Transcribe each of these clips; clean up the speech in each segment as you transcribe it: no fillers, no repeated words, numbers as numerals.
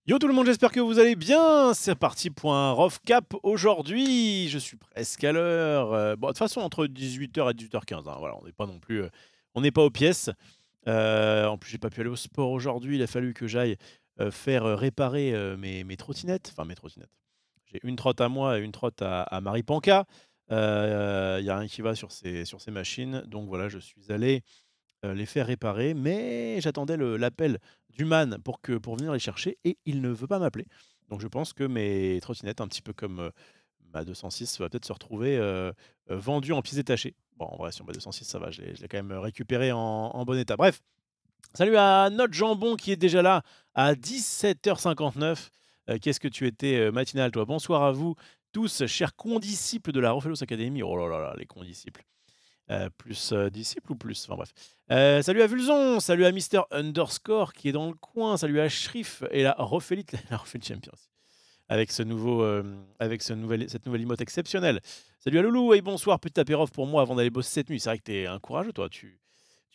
Yo tout le monde, j'espère que vous allez bien. C'est parti pour un rough cap aujourd'hui. Je suis presque à l'heure. Bon, de toute façon, entre 18 h et 18 h 15, hein, voilà, on n'est pas non plus, on n'est pas aux pièces. En plus, j'ai pas pu aller au sport aujourd'hui. Il a fallu que j'aille faire réparer mes trottinettes. Enfin, mes trottinettes. J'ai une trotte à moi et une trotte à Marie Panca. Il y a rien qui va sur ces machines. Donc voilà, je suis allé les faire réparer, mais j'attendais l'appel du man pour venir les chercher et il ne veut pas m'appeler. Donc je pense que mes trottinettes, un petit peu comme, ma 206, va peut-être se retrouver, vendue en pièces détachées. Bon, en vrai, sur ma 206, ça va, je l'ai quand même récupérée en bon état. Bref, salut à notre jambon qui est déjà là à 17 h 59. Qu'est-ce que tu étais, matinal toi. Bonsoir à vous tous, chers condisciples de la Rofelos Academy. Oh là là là, les condisciples. Plus, disciple ou plus? Enfin bref. Salut à Vulzon, salut à Mister Underscore qui est dans le coin, salut à Shrif et la Rofelite la Rofelite Champions avec ce nouveau, cette nouvelle emote exceptionnelle. Salut à Loulou et bonsoir, petit apérof pour moi avant d'aller bosser cette nuit. C'est vrai que tu es un courageux toi, tu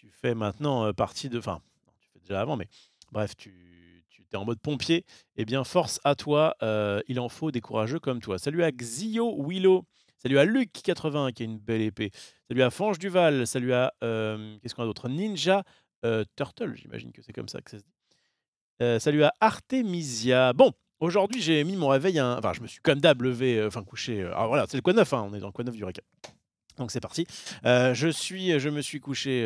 fais maintenant, partie de enfin, non, tu fais déjà avant, mais bref, tu es en mode pompier. Eh bien, force à toi, il en faut des courageux comme toi. Salut à Xio Willow, salut à Luc80 qui a une belle épée. Salut à Fange Duval, salut à, qu'est-ce qu'on a d'autre? Ninja, Turtle, j'imagine que c'est comme ça que ça se dit. Salut à Artemisia. Bon, aujourd'hui, j'ai mis mon réveil enfin, je me suis comme d'hab levé, enfin couché, alors voilà, c'est le quoi de neuf, hein, on est dans le quoi de neuf du récap. Donc c'est parti. Je me suis couché,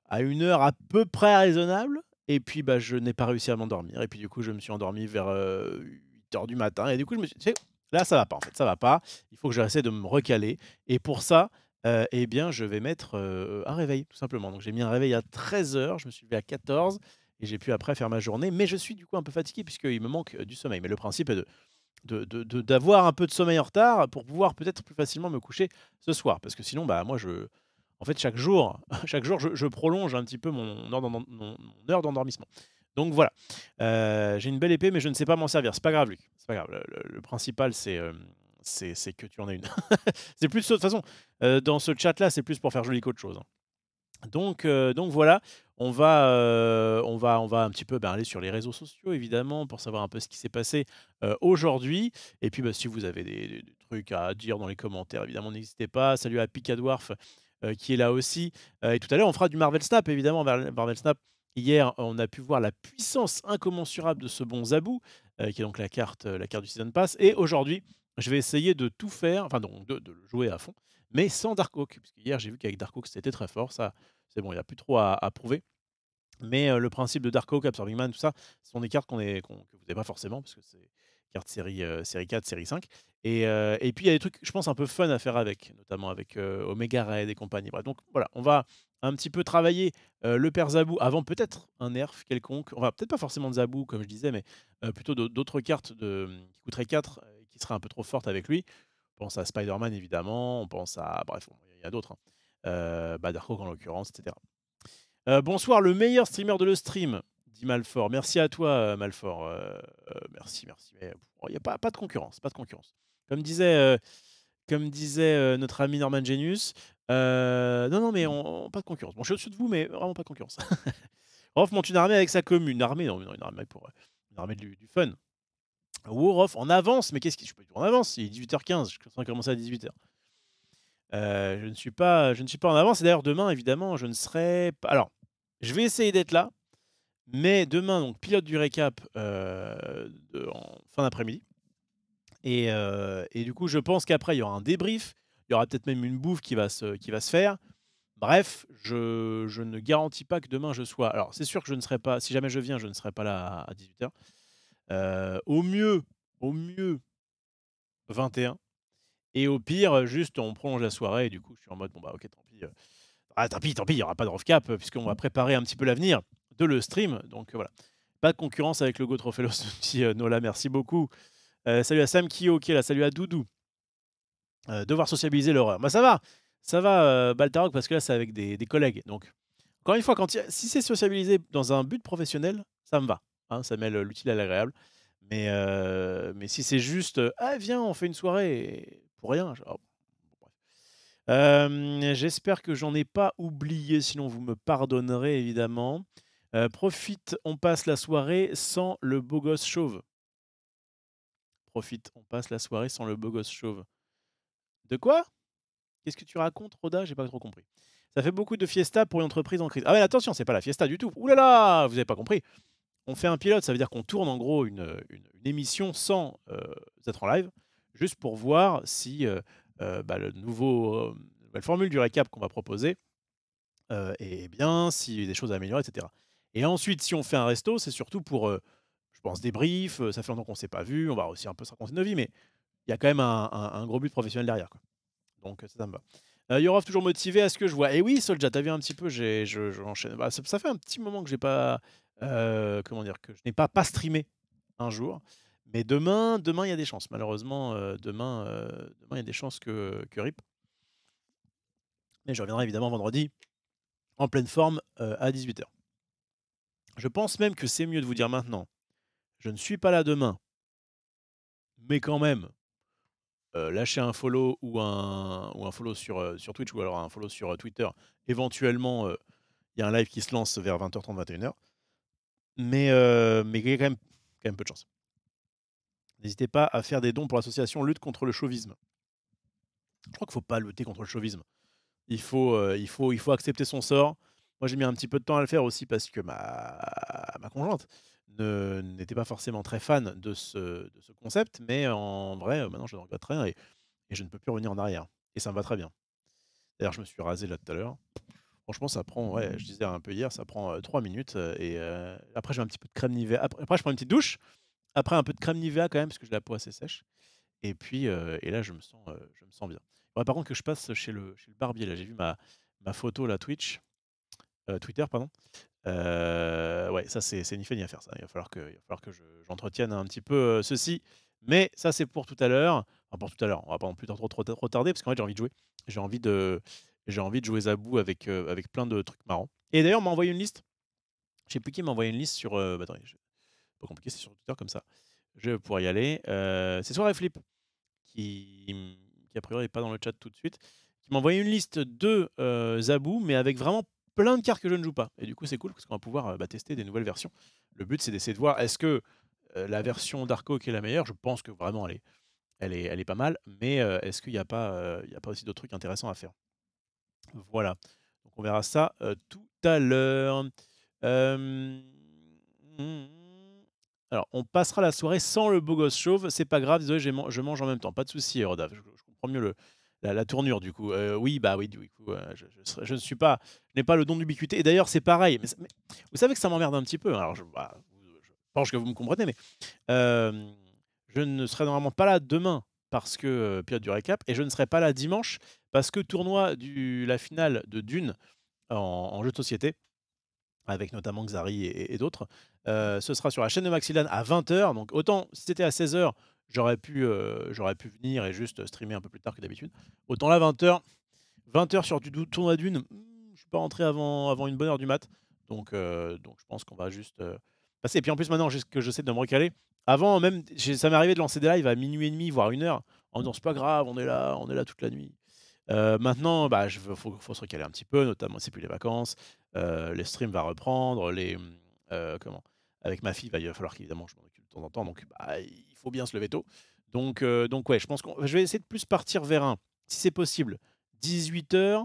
à une heure à peu près raisonnable et puis, bah, je n'ai pas réussi à m'endormir et puis du coup, je me suis endormi vers, 8 h du matin et du coup, je me suis dit: «Tu sais, là, ça va pas en fait, ça va pas. Il faut que j'essaie de me recaler» et pour ça, et bien, je vais mettre, un réveil tout simplement. Donc j'ai mis un réveil à 13 h, je me suis levé à 14 et j'ai pu après faire ma journée, mais je suis du coup un peu fatigué puisqu'il me manque, du sommeil. Mais le principe est d'avoir un peu de sommeil en retard pour pouvoir peut-être plus facilement me coucher ce soir. Parce que sinon, bah, moi, en fait, chaque jour, chaque jour, je prolonge un petit peu mon heure d'endormissement. Donc voilà, j'ai une belle épée, mais je ne sais pas m'en servir. C'est pas grave, Luc, c'est pas grave. Le principal, c'est que tu en aies une. C'est plus de toute façon, dans ce chat-là, c'est plus pour faire joli qu'autre chose, hein. Donc voilà, on va un petit peu, ben, aller sur les réseaux sociaux évidemment pour savoir un peu ce qui s'est passé, aujourd'hui et puis, bah, si vous avez des trucs à dire dans les commentaires évidemment n'hésitez pas. Salut à Picadwarf, qui est là aussi, et tout à l'heure on fera du Marvel Snap évidemment. Marvel Snap, hier on a pu voir la puissance incommensurable de ce bon Zabou, qui est donc la carte du season pass et aujourd'hui, je vais essayer de tout faire, enfin donc de le jouer à fond, mais sans Darkhawk. Parce qu'hier j'ai vu qu'avec Darkhawk c'était très fort, ça c'est bon, il y a plus trop à prouver. Mais, le principe de Darkhawk, Absorbing Man, tout ça, ce sont des cartes que vous n'avez pas forcément parce que c'est cartes série 4, série 5 et puis il y a des trucs, je pense, un peu fun à faire avec, notamment avec, Omega Red et compagnie. Bref, donc voilà, on va un petit peu travailler, le père Zabou avant peut-être un nerf quelconque. On va peut-être pas forcément de Zabou comme je disais, mais, plutôt d'autres cartes qui coûteraient 4 et qui seraient un peu trop fortes avec lui. On pense à Spider-Man évidemment, on pense à bref, il y a d'autres, hein. Bah, Darkhawk en l'occurrence, et cetera. Bonsoir, le meilleur streamer de le stream, dit Malfort. Merci à toi, Malfort. Merci, merci. Mais il n'y a pas de concurrence, pas de concurrence. Comme disait, notre ami Norman Genius, non, non, mais pas de concurrence. Bon, je suis au-dessus de vous, mais vraiment pas de concurrence. Rof monte une armée avec sa commune. Une armée, non, non, une armée pour une armée du fun. Rof en avance, mais qu'est-ce qui. Je peux pas en avance, il est 18 h 15, je suis commencer à 18 h. Je ne suis pas en avance et d'ailleurs demain évidemment je ne serai pas alors, je vais essayer d'être là, mais demain donc pilote du récap, en fin d'après-midi et du coup je pense qu'après il y aura un débrief, il y aura peut-être même une bouffe qui va se faire. Bref, je ne garantis pas que demain je sois alors c'est sûr que je ne serai pas si jamais je viens, je ne serai pas là à 18 h. Au mieux 21 et au pire, juste on prolonge la soirée et du coup je suis en mode: «Bon bah OK tant pis, tant pis, il y aura pas de rough-cap, puisqu'on va préparer un petit peu l'avenir de le stream», donc voilà. Pas de concurrence avec le GoTrophelos, dit, Nola, merci beaucoup. Salut à Sam Kyo qui est là, salut à Doudou. Devoir sociabiliser l'horreur. Bah, ça va, Baltarok, parce que là, c'est avec des collègues, donc encore une fois, si c'est sociabiliser dans un but professionnel, ça me va, hein, ça mêle, l'utile à l'agréable, mais si c'est juste, «Ah viens, on fait une soirée» et pour rien, genre, bon bref. J'espère que j'en ai pas oublié, sinon vous me pardonnerez évidemment. Profite, on passe la soirée sans le beau gosse chauve. Profite, on passe la soirée sans le beau gosse chauve. De quoi? Qu'est-ce que tu racontes, Roda? J'ai pas trop compris. Ça fait beaucoup de fiesta pour une entreprise en crise. Ah ouais, attention, c'est pas la fiesta du tout. Ouh là là, vous avez pas compris. On fait un pilote, ça veut dire qu'on tourne en gros une émission sans être en live, juste pour voir si bah, le nouvelle formule du récap qu'on va proposer est bien, s'il y a des choses à améliorer, etc. Et ensuite, si on fait un resto, c'est surtout pour, je pense, débrief. Ça fait longtemps qu'on ne s'est pas vu, on va aussi un peu se raconter nos vies, mais il y a quand même un gros but professionnel derrière, quoi. Donc ça me va. Yorov toujours motivé à ce que je vois. Et oui, Soldier, tu as vu un petit peu, j'enchaîne. Bah, ça fait un petit moment que j'ai pas, comment dire, que je n'ai pas streamé un jour. Mais demain il y a des chances. Malheureusement, demain il y a des chances que RIP. Mais je reviendrai évidemment vendredi en pleine forme à 18h. Je pense même que c'est mieux de vous dire maintenant. Je ne suis pas là demain, mais quand même, lâchez un follow ou un follow sur Twitch ou alors un follow sur Twitter. Éventuellement, il y a un live qui se lance vers 20h30, 21h. Mais il y a quand même peu de chance. N'hésitez pas à faire des dons pour l'association Lutte contre le chauvisme. Je crois qu'il ne faut pas lutter contre le chauvisme. Il faut accepter son sort. Moi, j'ai mis un petit peu de temps à le faire aussi parce que ma conjointe n'était pas forcément très fan de ce concept, mais en vrai, maintenant, je ne regrette rien et je ne peux plus revenir en arrière. Et ça me va très bien. D'ailleurs, je me suis rasé là tout à l'heure. Franchement, ça prend, ouais, je disais un peu hier, ça prend 3 minutes. Et après, je mets un petit peu de crème Nivea. Après, je prends une petite douche. Après, un peu de crème Nivea quand même, parce que j'ai la peau assez sèche. Et puis, et là, je me sens bien. Il faudrait par contre que je passe chez le barbier. Là, j'ai vu ma photo, là, Twitter, pardon. Ouais, ça, c'est ni fait ni à faire, ça. Il va falloir que j'entretienne un petit peu ceci. Mais ça, c'est pour tout à l'heure. Enfin, pour tout à l'heure. On va pas non plus trop tarder, parce qu'en fait, j'ai envie de jouer. J'ai envie de, j'ai envie de jouer Zabou avec plein de trucs marrants. Et d'ailleurs, on m'a envoyé une liste. Je sais plus qui m'a envoyé une liste sur. Bah, attendez, pas compliqué, c'est sur Twitter comme ça. Je vais pouvoir y aller. C'est Soirée Flip qui a priori n'est pas dans le chat tout de suite, qui m'a envoyé une liste de Zabou, mais avec vraiment plein de cartes que je ne joue pas. Et du coup, c'est cool parce qu'on va pouvoir tester des nouvelles versions. Le but, c'est d'essayer de voir est-ce que la version d'Arco qui est la meilleure. Je pense que vraiment elle est pas mal, mais est-ce qu'il n'y a pas, il y a pas aussi d'autres trucs intéressants à faire. Voilà. Donc on verra ça tout à l'heure. Euh, Alors, on passera la soirée sans le beau gosse chauve. C'est pas grave, désolé, je mange en même temps. Pas de souci, Rodaf. Je comprends mieux la tournure, du coup. Oui, bah oui, du coup, je ne suis pas, je n'ai pas le don d'ubiquité. Et d'ailleurs, c'est pareil. Mais vous savez que ça m'emmerde un petit peu. Alors, je pense que vous me comprenez, mais je ne serai normalement pas là demain parce que pilote du récap, et je ne serai pas là dimanche parce que tournoi la finale de Dune en jeu de société, avec notamment Xari et d'autres. Ce sera sur la chaîne de Maxilan à 20h. Donc autant si c'était à 16h, j'aurais pu venir et juste streamer un peu plus tard que d'habitude. Autant là, 20h, 20h sur du tournoi d'une, je suis pas rentré avant une bonne heure du mat. Donc je pense qu'on va juste passer. Et puis en plus, maintenant que j'essaie de me recaler, avant même, ça m'est arrivé de lancer des lives à minuit et demi, voire 1h, en disant c'est pas grave, on est là toute la nuit. Maintenant, bah, faut se recaler un petit peu, notamment c'est plus les vacances, les streams va reprendre, comment? Avec ma fille, il va falloir qu'évidemment je m'en occupe de temps en temps, donc bah, il faut bien se lever tôt. Donc ouais, je pense que je vais essayer de plus partir vers si c'est possible, 18h,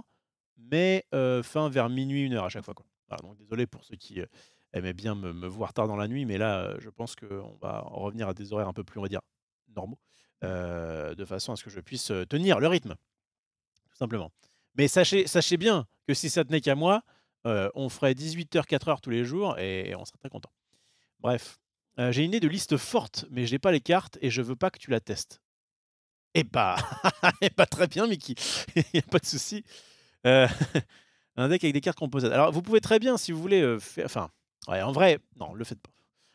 mais fin vers minuit, 1h à chaque fois, quoi. Voilà, donc désolé pour ceux qui aimaient bien me voir tard dans la nuit, mais là, je pense qu'on va en revenir à des horaires un peu plus, on va dire, normaux, de façon à ce que je puisse tenir le rythme. Tout simplement. Mais sachez bien que si ça tenait qu'à moi, on ferait 18h, 4h tous les jours et on serait très content. Bref, j'ai une idée de liste forte, mais je n'ai pas les cartes et je veux pas que tu la testes. Eh bah, eh bah très bien, Mickey. Il y a pas de souci. Un deck avec des cartes composables. Alors, vous pouvez très bien, si vous voulez, enfin, ouais, en vrai, non, le faites pas.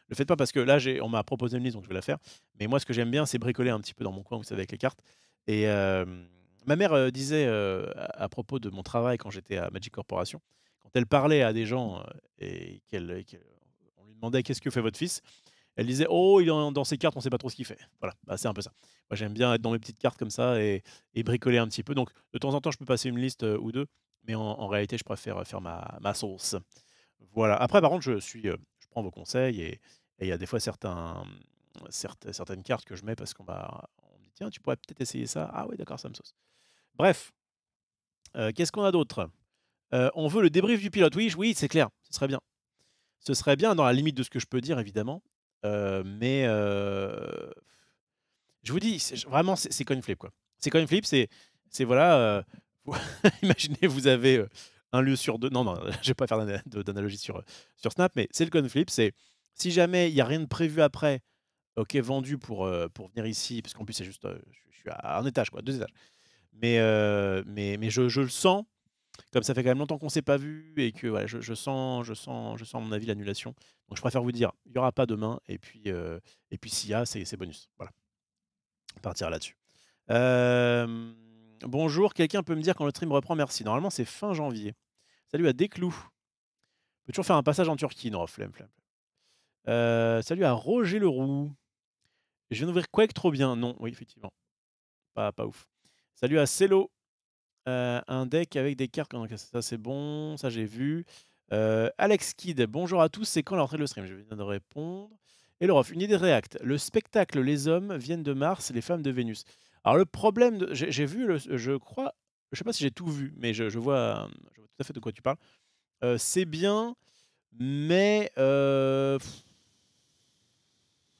Le faites pas parce que là, on m'a proposé une liste, donc je vais la faire. Mais moi, ce que j'aime bien, c'est bricoler un petit peu dans mon coin, vous savez, avec les cartes. Et ma mère disait à propos de mon travail quand j'étais à Magic Corporation, quand elle parlait à des gens et on lui demandait qu'est-ce que fait votre fils, elle disait oh, il est dans ses cartes, on ne sait pas trop ce qu'il fait. Voilà, bah, c'est un peu ça. Moi, j'aime bien être dans mes petites cartes comme ça et bricoler un petit peu. Donc, de temps en temps, je peux passer une liste ou deux, mais en réalité, je préfère faire ma sauce. Voilà. Après, par contre, je prends vos conseils et il y a des fois certaines cartes que je mets parce on me dit: «Tiens, tu pourrais peut-être essayer ça». «Ah oui, d'accord, ça me sauce». Bref, qu'est-ce qu'on a d'autre? On veut le débrief du pilote. Oui, oui, c'est clair, ce serait bien. Ce serait bien dans la limite de ce que je peux dire évidemment, mais je vous dis, vraiment, c'est coin flip, quoi. C'est coin flip, c'est voilà, vous imaginez, vous avez, 1 lieu sur 2. Non, non, je vais pas faire d'analogie sur Snap, mais c'est le coin flip, c'est si jamais il y a rien de prévu après, OK, vendu pour venir ici, parce qu'en plus c'est juste, je suis à 1 étage quoi, 2 étages. Mais je le sens, comme ça fait quand même longtemps qu'on s'est pas vu et que voilà, je sens à mon avis l'annulation. Donc je préfère vous dire, il y aura pas demain et puis s'il y a, c'est bonus. Voilà, on partira là-dessus. Bonjour, quelqu'un peut me dire quand le stream reprend? Merci. Normalement, c'est fin janvier. Salut à Desclous. Peut toujours faire un passage en Turquie? Non, flemme, flemme. Salut à Roger Leroux. Je viens d'ouvrir Quake, trop bien. Non, oui, effectivement, pas ouf. Salut à Cello. Un deck avec des cartes, donc ça c'est bon, ça j'ai vu. Alex Kidd, bonjour à tous, c'est quand la rentrée de le stream? Je viens de répondre. Et le ref, une idée de React. Le spectacle Les hommes viennent de Mars, les femmes de Vénus. Alors le problème, j'ai vu, je crois, je sais pas si j'ai tout vu, mais je vois tout à fait de quoi tu parles. C'est bien, mais flemme.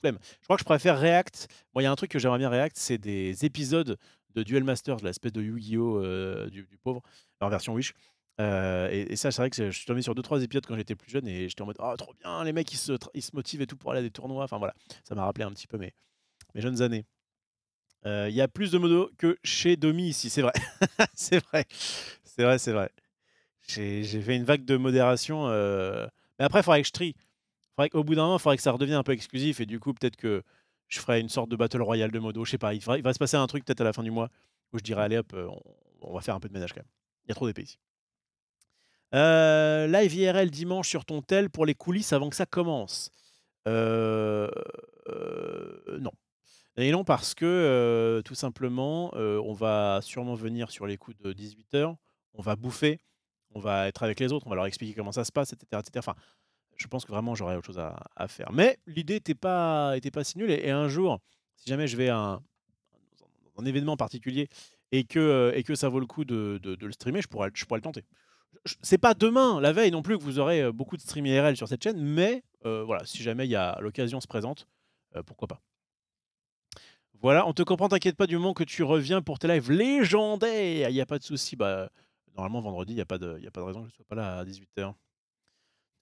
Je crois que je préfère React. Bon, il y a un truc que j'aimerais bien React, c'est des épisodes de Duel Masters, l'espèce de Yu-Gi-Oh! Du pauvre, en version Wish. Et ça, c'est vrai que je suis tombé sur 2-3 épisodes quand j'étais plus jeune et j'étais en mode: «Oh trop bien, les mecs ils se motivent et tout pour aller à des tournois». Enfin voilà, ça m'a rappelé un petit peu mes jeunes années. Il y a plus de modos que chez Domi ici, c'est vrai. C'est vrai. C'est vrai, c'est vrai. J'ai fait une vague de modération, mais après il faudrait que je trie. Faudrait qu'au bout d'un moment, il faudrait que ça redevienne un peu exclusif et du coup, peut-être que je ferai une sorte de battle royale de modo, je sais pas. Il va se passer un truc peut-être à la fin du mois où je dirai: «Allez hop, on va faire un peu de ménage quand même». Il y a trop d'épées ici. Live IRL dimanche sur ton tel pour les coulisses avant que ça commence. Heu, non. Et non parce que, tout simplement, on va sûrement venir sur les coups de 18h. On va bouffer, on va être avec les autres, on va leur expliquer comment ça se passe et cetera et cetera. Enfin, je pense que vraiment j'aurais autre chose à faire. Mais l'idée était pas si nulle et un jour, si jamais je vais dans un événement particulier et que ça vaut le coup de le streamer, je pourrais le tenter. C'est pas demain, la veille non plus, que vous aurez, beaucoup de stream IRL sur cette chaîne, mais voilà, si jamais il y a l'occasion se présente, pourquoi pas. Voilà, on te comprend, t'inquiète pas du moment que tu reviens pour tes lives légendaires, il y a pas de souci. Bah, normalement vendredi, il y a pas de raison que je sois pas là à 18h.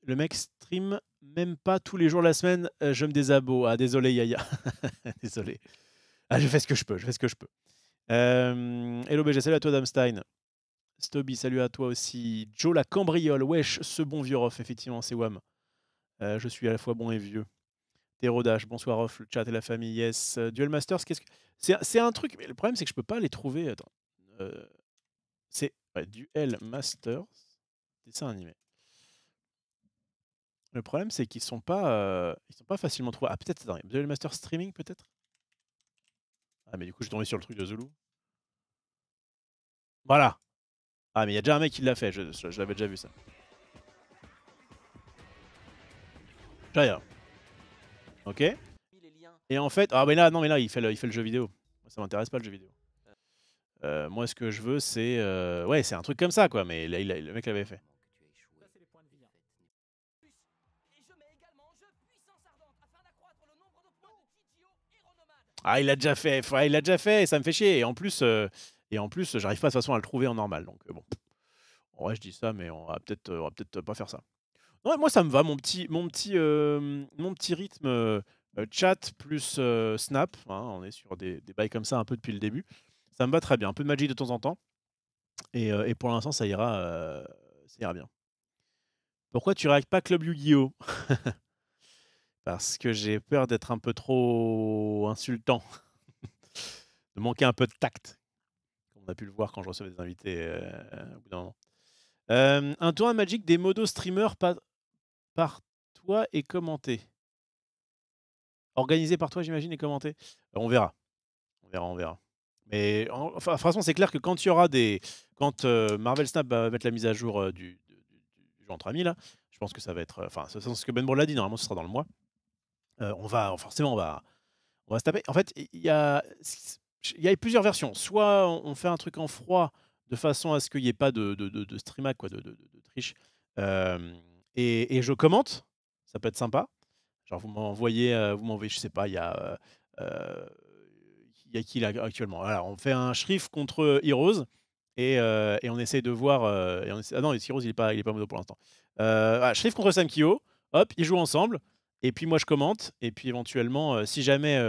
Le mec stream même pas tous les jours de la semaine, je me désabo. Ah désolé Yaya, désolé. Ah je fais ce que je peux, je fais ce que je peux. Hello BG, salut à toi Damstein. Stoby, salut à toi aussi. Joe la cambriole, wesh, ce bon vieux Rof, effectivement, c'est Wam. Je suis à la fois bon et vieux. Terodash, bonsoir Rof, le chat et la famille, yes. Duel Masters, qu'est-ce que... C'est un truc, mais le problème c'est que je peux pas les trouver. Attends. C'est ouais, Duel Masters, dessin animé. Le problème, c'est qu'ils sont pas facilement trouvables. Ah, peut-être, attends, Duel Master Streaming, peut-être? Ah, mais du coup, je suis tombé sur le truc de Zulu. Voilà! Ah, mais il y a déjà un mec qui l'a fait, je l'avais déjà vu ça. Jaya. Ok. Et en fait, ah, mais là, non, mais là, il fait le jeu vidéo. Moi, ça m'intéresse pas le jeu vidéo. Moi, ce que je veux, c'est. Ouais, c'est un truc comme ça, quoi, mais là, le mec l'avait fait. Ah, il l'a déjà fait, ouais, il l'a déjà fait, et ça me fait chier. Et en plus, j'arrive pas de toute façon à le trouver en normal. Donc, bon. En vrai, je dis ça, mais on va peut-être pas faire ça. Ouais, moi, ça me va, mon petit rythme chat plus Snap. Hein, on est sur des bails comme ça un peu depuis le début. Ça me va très bien. Un peu de Magic de temps en temps. Et pour l'instant, ça ira bien. Pourquoi tu réactes pas Club Yu-Gi-Oh? Parce que j'ai peur d'être un peu trop insultant, de manquer un peu de tact, comme on a pu le voir quand je recevais des invités au bout d'un moment. Un tournoi Magic des modos streamers par toi et commenté. Organisé par toi, j'imagine, et commenté? On verra. On verra, on verra. Mais enfin, de toute façon, c'est clair que quand Marvel Snap va mettre la mise à jour, du suis entre amis là. Je pense que ça va être, enfin, c'est ce que Ben Brol l'a dit, normalement ce sera dans le mois. On va forcément on va se taper. En fait, il y a plusieurs versions. Soit on fait un truc en froid de façon à ce qu'il y ait pas de streamac quoi, de triche, hem et je commente, ça peut être sympa. Genre vous m'envoyez, je sais pas, heu, il y a qui là actuellement? Voilà, on fait un Shriv contre Heroes et on essaye de voir, et on essaie ah non, Heroes il est pas mono pour l'instant. Voilà, Shriv contre Samkio, hop, ils jouent ensemble et puis moi je commente et puis éventuellement, si jamais,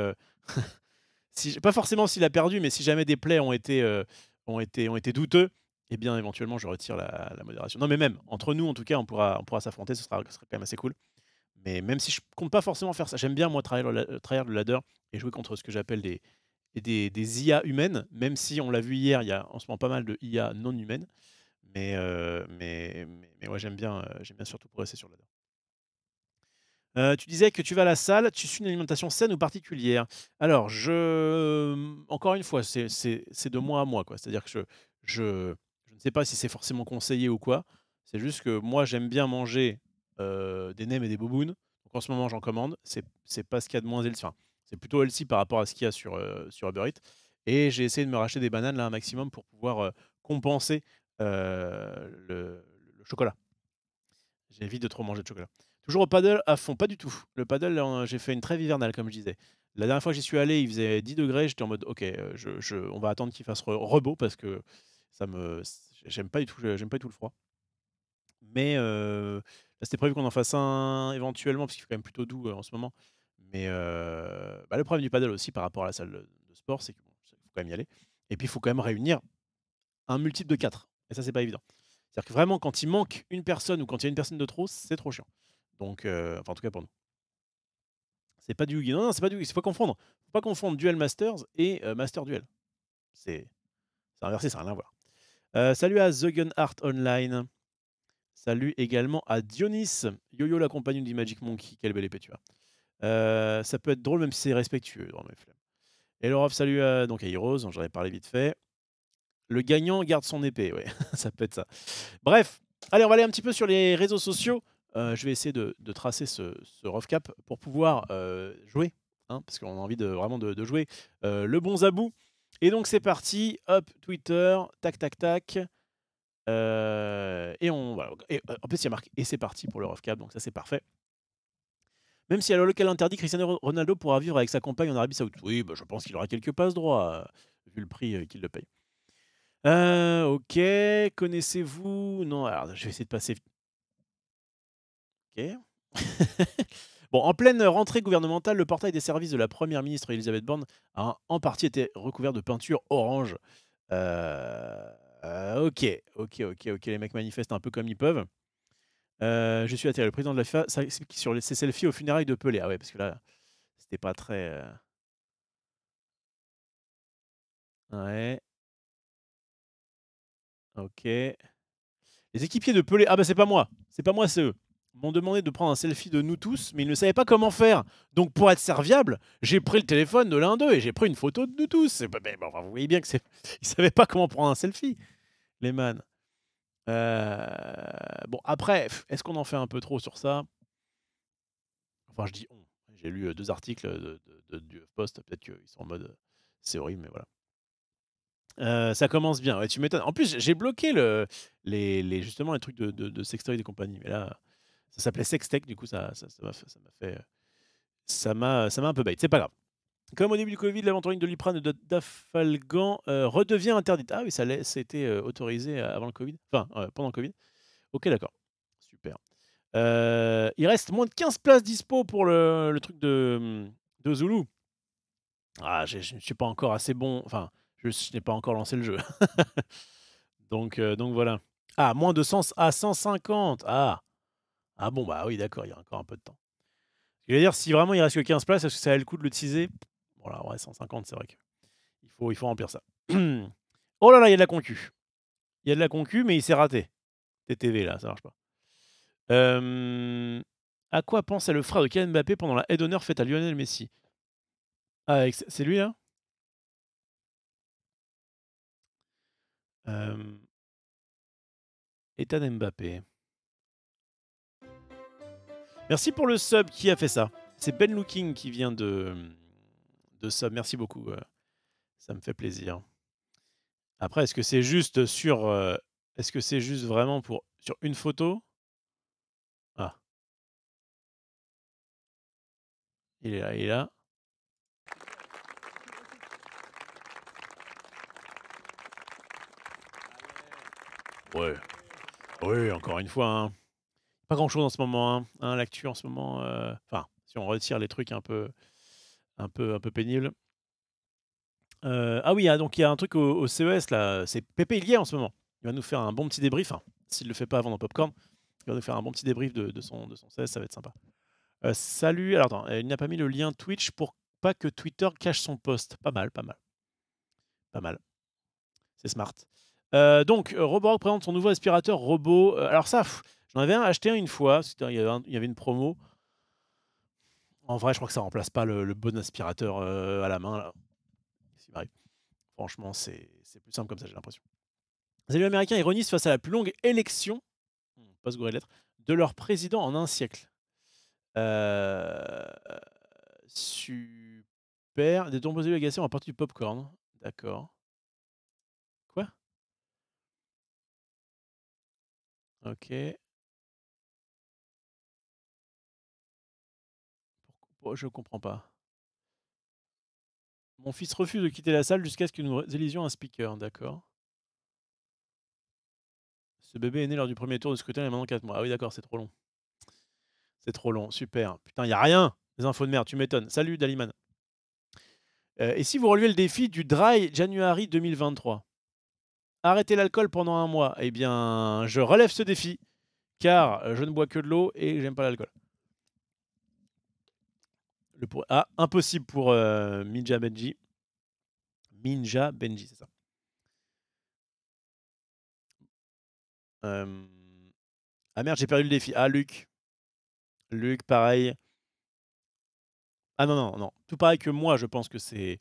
si pas forcément s'il a perdu, mais si jamais des plays ont été douteux, et bien éventuellement je retire la modération. Non mais même, entre nous en tout cas, on pourra s'affronter, ce sera quand même assez cool. Mais même si je compte pas forcément faire ça, j'aime bien moi tryhard le ladder et jouer contre ce que j'appelle des IA humaines, même si on l'a vu hier, il y a en ce moment pas mal de IA non humaines. Mais ouais, j'aime bien surtout progresser sur le ladder. Tu disais que tu vas à la salle, tu suis une alimentation saine ou particulière? Alors encore une fois, c'est de moi à moi, quoi. C'est-à-dire que je ne sais pas si c'est forcément conseillé ou quoi. C'est juste que moi, j'aime bien manger, des nems et des bobounes. Donc en ce moment, j'en commande. C'est pas ce qu'il y a de moins healthy, enfin, c'est plutôt healthy par rapport à ce qu'il y a sur Uber Eats et j'ai essayé de me racheter des bananes là un maximum pour pouvoir, compenser, le chocolat. J'évite de trop manger de chocolat. Toujours au paddle à fond, pas du tout. Le paddle, j'ai fait une trêve hivernale, comme je disais. La dernière fois que j'y suis allé, il faisait 10 degrés. J'étais en mode: «OK, on va attendre qu'il fasse rebeau parce que ça me j'aime pas du tout, j'aime pas du tout le froid». Mais là, c'était prévu qu'on en fasse un éventuellement parce qu'il fait quand même plutôt doux, en ce moment. Mais bah, le problème du paddle aussi par rapport à la salle de sport, c'est qu'il faut quand même y aller et puis il faut quand même réunir un multiple de 4 et ça, c'est pas évident. C'est-à-dire que vraiment quand il manque une personne ou quand il y a une personne de trop, c'est trop chiant. Donc enfin en tout cas pour nous. C'est pas du Yugi. Non, non, c'est pas du Yugi, faut pas confondre Duel Masters et Master Duel. C'est c'est inversé, ça n'a rien à voir. Salut à The Gun Art Online. Salut également à Dionys. Yo-yo la compagnie du Magic Monkey. Quelle belle épée tu as. Ça peut être drôle même si c'est respectueux dans mes flemmes. Et Laurov, salut donc à Heroes, j'en ai parlé vite fait. Le gagnant garde son épée, ouais, ça peut être ça. Bref, allez, on va aller un petit peu sur les réseaux sociaux. Je vais essayer de tracer ce rough cap pour pouvoir jouer, hein, parce qu'on a envie vraiment de jouer le bon Zabou. Et donc c'est parti, hop, Twitter, tac, tac, tac. Et voilà. Et, en plus, il y a marqué et c'est parti pour le rough cap, donc ça c'est parfait. Même si à le local interdit, Cristiano Ronaldo pourra vivre avec sa compagne en Arabie Saoudite. Oui, bah, je pense qu'il aura quelques passes droits, vu le prix qu'il le paye. OK. Connaissez-vous non, alors je vais essayer de passer OK. Bon, en pleine rentrée gouvernementale, le portail des services de la première ministre Elisabeth Borne a en partie été recouvert de peinture orange. OK, OK. Les mecs manifestent un peu comme ils peuvent. Je suis atterré. Le président de la FIFA sur ses selfies aux funérailles de Pelé. Ah ouais, parce que là, c'était pas très, ouais, OK. Les équipiers de Pelé ah bah, c'est pas moi, c'est eux. M'ont demandé de prendre un selfie de nous tous, mais ils ne savaient pas comment faire. Donc pour être serviable, j'ai pris le téléphone de l'un d'eux et j'ai pris une photo de nous tous. C'est pas beh, enfin, vous voyez bien que c'est ils savaient pas comment prendre un selfie, les man. Bon après, est-ce qu'on en fait un peu trop sur ça? Enfin je dis «on», j'ai lu, 2 articles, du HuffPost, peut-être qu'ils sont en mode, «C'est horrible», mais voilà. Ça commence bien, ouais, tu m'étonnes. En plus, j'ai bloqué justement les trucs de sextoys et compagnie, mais là, ça s'appelait Sextech, du coup, ça m'a un peu bait. C'est pas grave. Comme au début du Covid, la vente en ligne de l'Iprane et d'Afalgan redevient interdite. Ah oui, c'était autorisé avant le Covid, enfin, pendant le Covid. OK, d'accord. Super. Il reste moins de 15 places dispo pour le truc de Zulu. Ah, je ne suis pas encore assez bon, enfin, je n'ai pas encore lancé le jeu. Donc voilà. Ah, moins de 100 à 150. Ah! Ah bon, bah oui, d'accord, il y a encore un peu de temps. Je veux dire, si vraiment il reste que 15 places, est-ce que ça valait le coup de le teaser? Voilà, ouais, 150, c'est vrai qu'il faut remplir ça. Oh là là, il y a de la concu. Il y a de la concu, mais il s'est raté. TTV là, ça marche pas. À quoi pensait le frère de Kylian Mbappé pendant la aide d'honneur faite à Lionel Messi? Ah, c'est lui là? Ethan Mbappé. Merci pour le sub. Qui a fait ça? C'est Ben Looking qui vient de sub. Merci beaucoup. Ça me fait plaisir. Après, est-ce que c'est juste sur... est-ce que c'est juste vraiment pour sur une photo? Ah. Il est là, il est là. Ouais. Oui, encore une fois. Hein. Pas grand-chose en ce moment. Hein, l'actu en ce moment... Enfin, si on retire les trucs un peu pénibles. Ah oui, donc il y a un truc au CES, là. C'est Pépé, il y est en ce moment. Il va nous faire un bon petit débrief. Hein, s'il ne le fait pas avant dans Popcorn. Il va nous faire un bon petit débrief de son CES. Ça va être sympa. Salut. Alors attends, il n'a pas mis le lien Twitch pour pas que Twitter cache son post. Pas mal, pas mal. Pas mal. C'est smart. Donc, Roborock présente son nouveau aspirateur robot. Alors ça, j'en avais acheté un une fois. Il y avait une promo. En vrai, je crois que ça remplace pas le bon aspirateur à la main. Là. Franchement, c'est plus simple comme ça, j'ai l'impression. Les élus américains ironisent face à la plus longue élection, pas se gourer de lettres, de leur président en un siècle. Super. Des nombreux élus agacés ont apporté du popcorn. D'accord. Quoi? Ok. Pourquoi je comprends pas. Mon fils refuse de quitter la salle jusqu'à ce que nous élisions un speaker. D'accord. Ce bébé est né lors du premier tour de scrutin il y a maintenant 4 mois. Ah oui, d'accord, c'est trop long. C'est trop long. Super. Putain, y a rien. Les infos de merde, tu m'étonnes. Salut, Daliman. Et si vous relevez le défi du Dry January 2023? Arrêtez l'alcool pendant un mois. Eh bien, je relève ce défi, car je ne bois que de l'eau et j'aime pas l'alcool. Ah, impossible pour Minja Benji. Minja Benji, c'est ça. Ah merde, j'ai perdu le défi. Ah, Luc. Luc, pareil. Ah non, non, non. Tout pareil que moi, je pense que c'est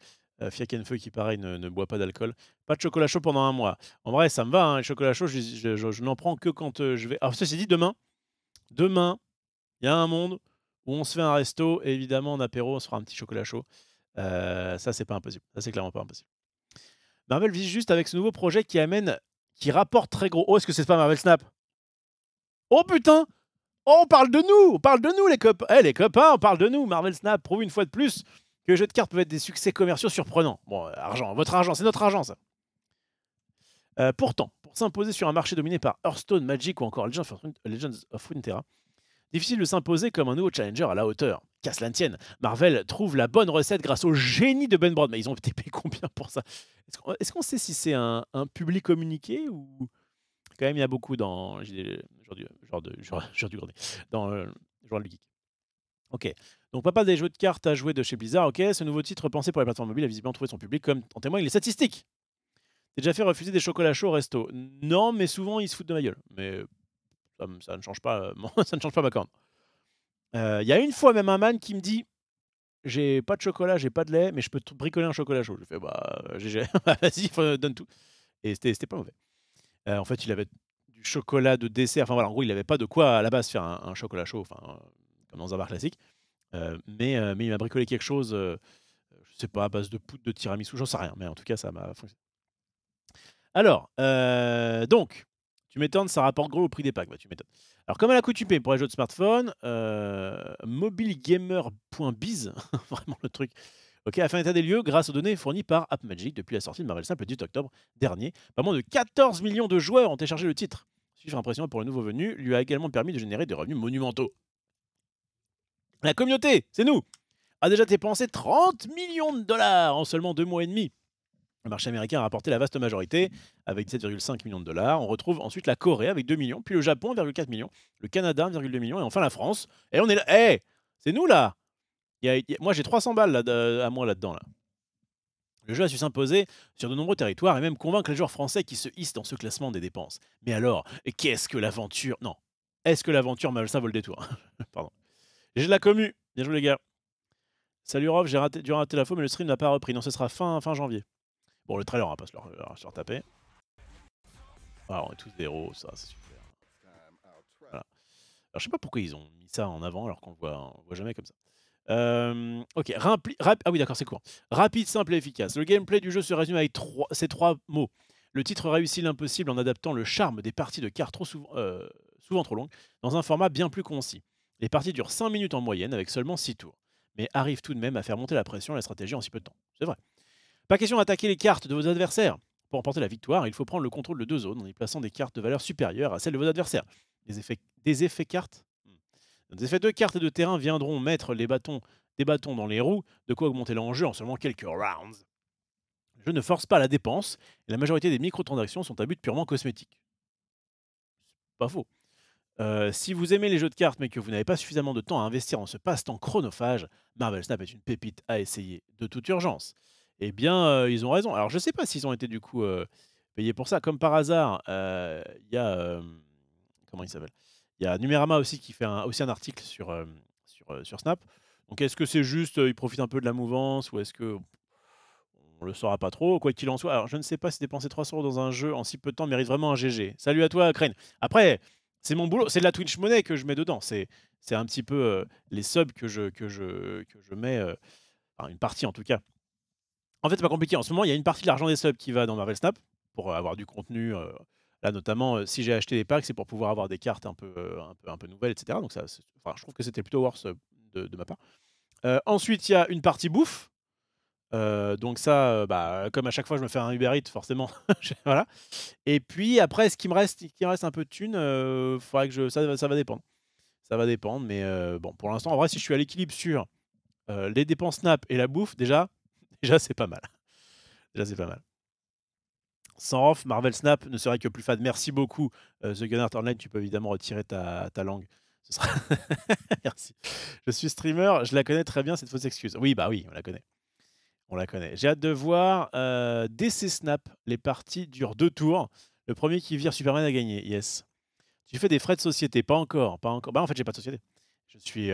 Fiakenfeu qui, pareil, ne boit pas d'alcool. Pas de chocolat chaud pendant un mois. En vrai, ça me va, hein, les chocolats chauds, je n'en prends que quand je vais... Alors, ceci dit, demain, il y a un monde où on se fait un resto et évidemment, en apéro, on se fera un petit chocolat chaud. Ça, c'est pas impossible. Ça, c'est clairement pas impossible. Marvel vise juste avec ce nouveau projet qui rapporte très gros. Oh, est-ce que c'est pas Marvel Snap? Oh putain! Oh, on parle de nous! On parle de nous, les copains! Eh, les copains, on parle de nous! Marvel Snap prouve une fois de plus que les jeux de cartes peuvent être des succès commerciaux surprenants. Bon, argent, votre argent, c'est notre argent, ça. Pourtant, pour s'imposer sur un marché dominé par Hearthstone, Magic ou encore Legends of Runeterra, difficile de s'imposer comme un nouveau challenger à la hauteur. Qu'à cela ne tienne, Marvel trouve la bonne recette grâce au génie de Ben Broad. Mais ils ont été payés combien pour ça? Est-ce qu'on sait si c'est un public communiqué ou quand même il y a beaucoup dans genre du grenier, dans Journal du Geek. Ok, donc pas des jeux de cartes à jouer de chez Blizzard. Ok, ce nouveau titre pensé pour les plateformes mobiles a visiblement trouvé son public, comme en témoignent les statistiques. T'es déjà fait refuser des chocolats chauds au resto? Non, mais souvent ils se foutent de ma gueule. Mais ça ne change pas, ça ne change pas ma corne. Il y a une fois même un man qui me dit j'ai pas de chocolat, j'ai pas de lait, mais je peux te bricoler un chocolat chaud. Je fais bah GG, vas-y, donne tout. Et c'était pas mauvais. En fait, il avait du chocolat de dessert. Enfin voilà, en gros, il n'avait pas de quoi à la base faire un chocolat chaud, enfin, comme dans un bar classique. Mais il m'a bricolé quelque chose, je sais pas, à base de poudre de tiramisu, j'en sais rien. Mais en tout cas, ça m'a fonctionné. Alors, donc, tu m'étonnes, ça rapporte gros au prix des packs. Bah, tu m'étonnes. Alors, comme à l'accoutumée pour les jeux de smartphone, mobilegamer.biz, vraiment le truc. Ok, à faire un état des lieux grâce aux données fournies par AppMagic depuis la sortie de Marvel Snap le 18 octobre dernier. Pas moins de 14 millions de joueurs ont téléchargé le titre. Chiffre impressionnant pour le nouveau venu, lui a également permis de générer des revenus monumentaux. La communauté, c'est nous, a déjà dépensé 30 millions de dollars en seulement 2 mois et demi. Le marché américain a rapporté la vaste majorité, avec 17,5 millions de dollars. On retrouve ensuite la Corée avec 2 millions, puis le Japon, 1,4 millions, le Canada, 1,2 millions, et enfin la France. Et on est là. Hey, c'est nous là. Moi, j'ai 300 balles là, à moi là-dedans. Là. Le jeu a su s'imposer sur de nombreux territoires et même convaincre les joueurs français qui se hissent dans ce classement des dépenses. Mais alors, qu'est-ce que l'aventure... Non. Est-ce que l'aventure Malsa vaut le détour? Pardon. J'ai de la commu. Bien joué les gars. Salut Rof, j'ai dû rater la fois, mais le stream n'a pas repris. Non, ce sera fin janvier. Bon, le trailer, on va pas se le taper. Ah, on est tous des héros, ça, c'est super. Voilà. Alors je sais pas pourquoi ils ont mis ça en avant alors qu'on le voit jamais comme ça. OK, ah oui d'accord, c'est court. Rapide, simple et efficace. Le gameplay du jeu se résume avec ces 3 mots. Le titre réussit l'impossible en adaptant le charme des parties de cartes souvent trop longues, dans un format bien plus concis. Les parties durent 5 minutes en moyenne avec seulement 6 tours, mais arrivent tout de même à faire monter la pression et la stratégie en si peu de temps. C'est vrai. Pas question d'attaquer les cartes de vos adversaires. Pour remporter la victoire, il faut prendre le contrôle de 2 zones en y plaçant des cartes de valeur supérieure à celles de vos adversaires. Des effets cartes. Des effets de cartes et de terrain viendront mettre des bâtons dans les roues, de quoi augmenter l'enjeu en seulement quelques rounds. Le jeu ne force pas la dépense, et la majorité des microtransactions sont à but purement cosmétique. Pas faux. Si vous aimez les jeux de cartes mais que vous n'avez pas suffisamment de temps à investir dans ce passe-temps chronophage, Marvel Snap est une pépite à essayer de toute urgence. Eh bien, ils ont raison. Alors je ne sais pas s'ils ont été du coup, payés pour ça. Comme par hasard, il y a, comment il s'appelle? Il y a Numérama aussi qui fait aussi un article sur Snap. Donc est-ce que c'est juste, ils profitent un peu de la mouvance ou est-ce que on le saura pas trop? Quoi qu'il en soit, alors je ne sais pas si dépenser 300 € dans un jeu en si peu de temps mérite vraiment un GG. Salut à toi Crane. Après, c'est mon boulot, c'est de la Twitch money que je mets dedans. C'est un petit peu, les subs que je mets, enfin une partie en tout cas. En fait, c'est pas compliqué. En ce moment, il y a une partie de l'argent des subs qui va dans Marvel Snap pour, avoir du contenu, là notamment, si j'ai acheté des packs, c'est pour pouvoir avoir des cartes un peu nouvelles et cetera. Donc ça, enfin, je trouve que c'était plutôt worth, de ma part. Ensuite, il y a une partie bouffe. Donc ça, bah, comme à chaque fois je me fais un Uber Eats forcément, voilà. Et puis après ce qui me reste un peu de thunes, faudrait que ça va dépendre. Ça va dépendre, mais bon, pour l'instant, en vrai, si je suis à l'équilibre sur, les dépenses Snap et la bouffe, déjà déjà c'est pas mal. Déjà c'est pas mal. Sans off, Marvel Snap ne serait que plus fade. Merci beaucoup, The Gunner Online, tu peux évidemment retirer ta langue. Ce sera merci. Je suis streamer, je la connais très bien cette fausse excuse. Oui, bah oui, on la connaît. On la connaît. J'ai hâte de voir, DC Snap. Les parties durent 2 tours. Le premier qui vire Superman a gagné. Yes. Tu fais des frais de société? Pas encore, pas encore. Bah, en fait, j'ai pas de société. Je suis,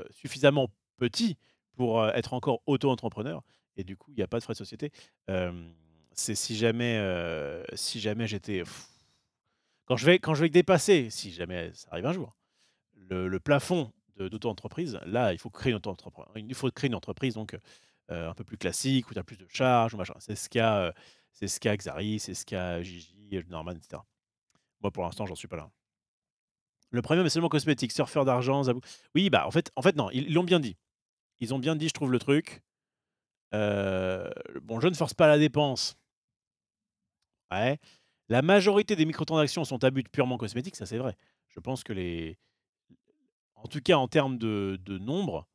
suffisamment petit pour, être encore auto-entrepreneur et du coup, il y a pas de frais de société. C'est si jamais j'étais quand je vais dépasser, si jamais ça arrive un jour, le plafond d'auto-entreprise, là, il faut créer une entreprise donc un peu plus classique où tu as plus de charges ou machin. C'est ce qu'a Xari, c'est ce qu'a Gigi, Norman et cetera. Moi, pour l'instant, j'en suis pas là. Le premium est seulement cosmétique, surfeur d'argent, Zabou. Oui, bah, en fait non, ils l'ont bien dit. Ils ont bien dit, je trouve le truc. Bon, je ne force pas la dépense. Ouais. La majorité des microtransactions sont à but purement cosmétique, ça c'est vrai. Je pense que en tout cas en termes de nombre,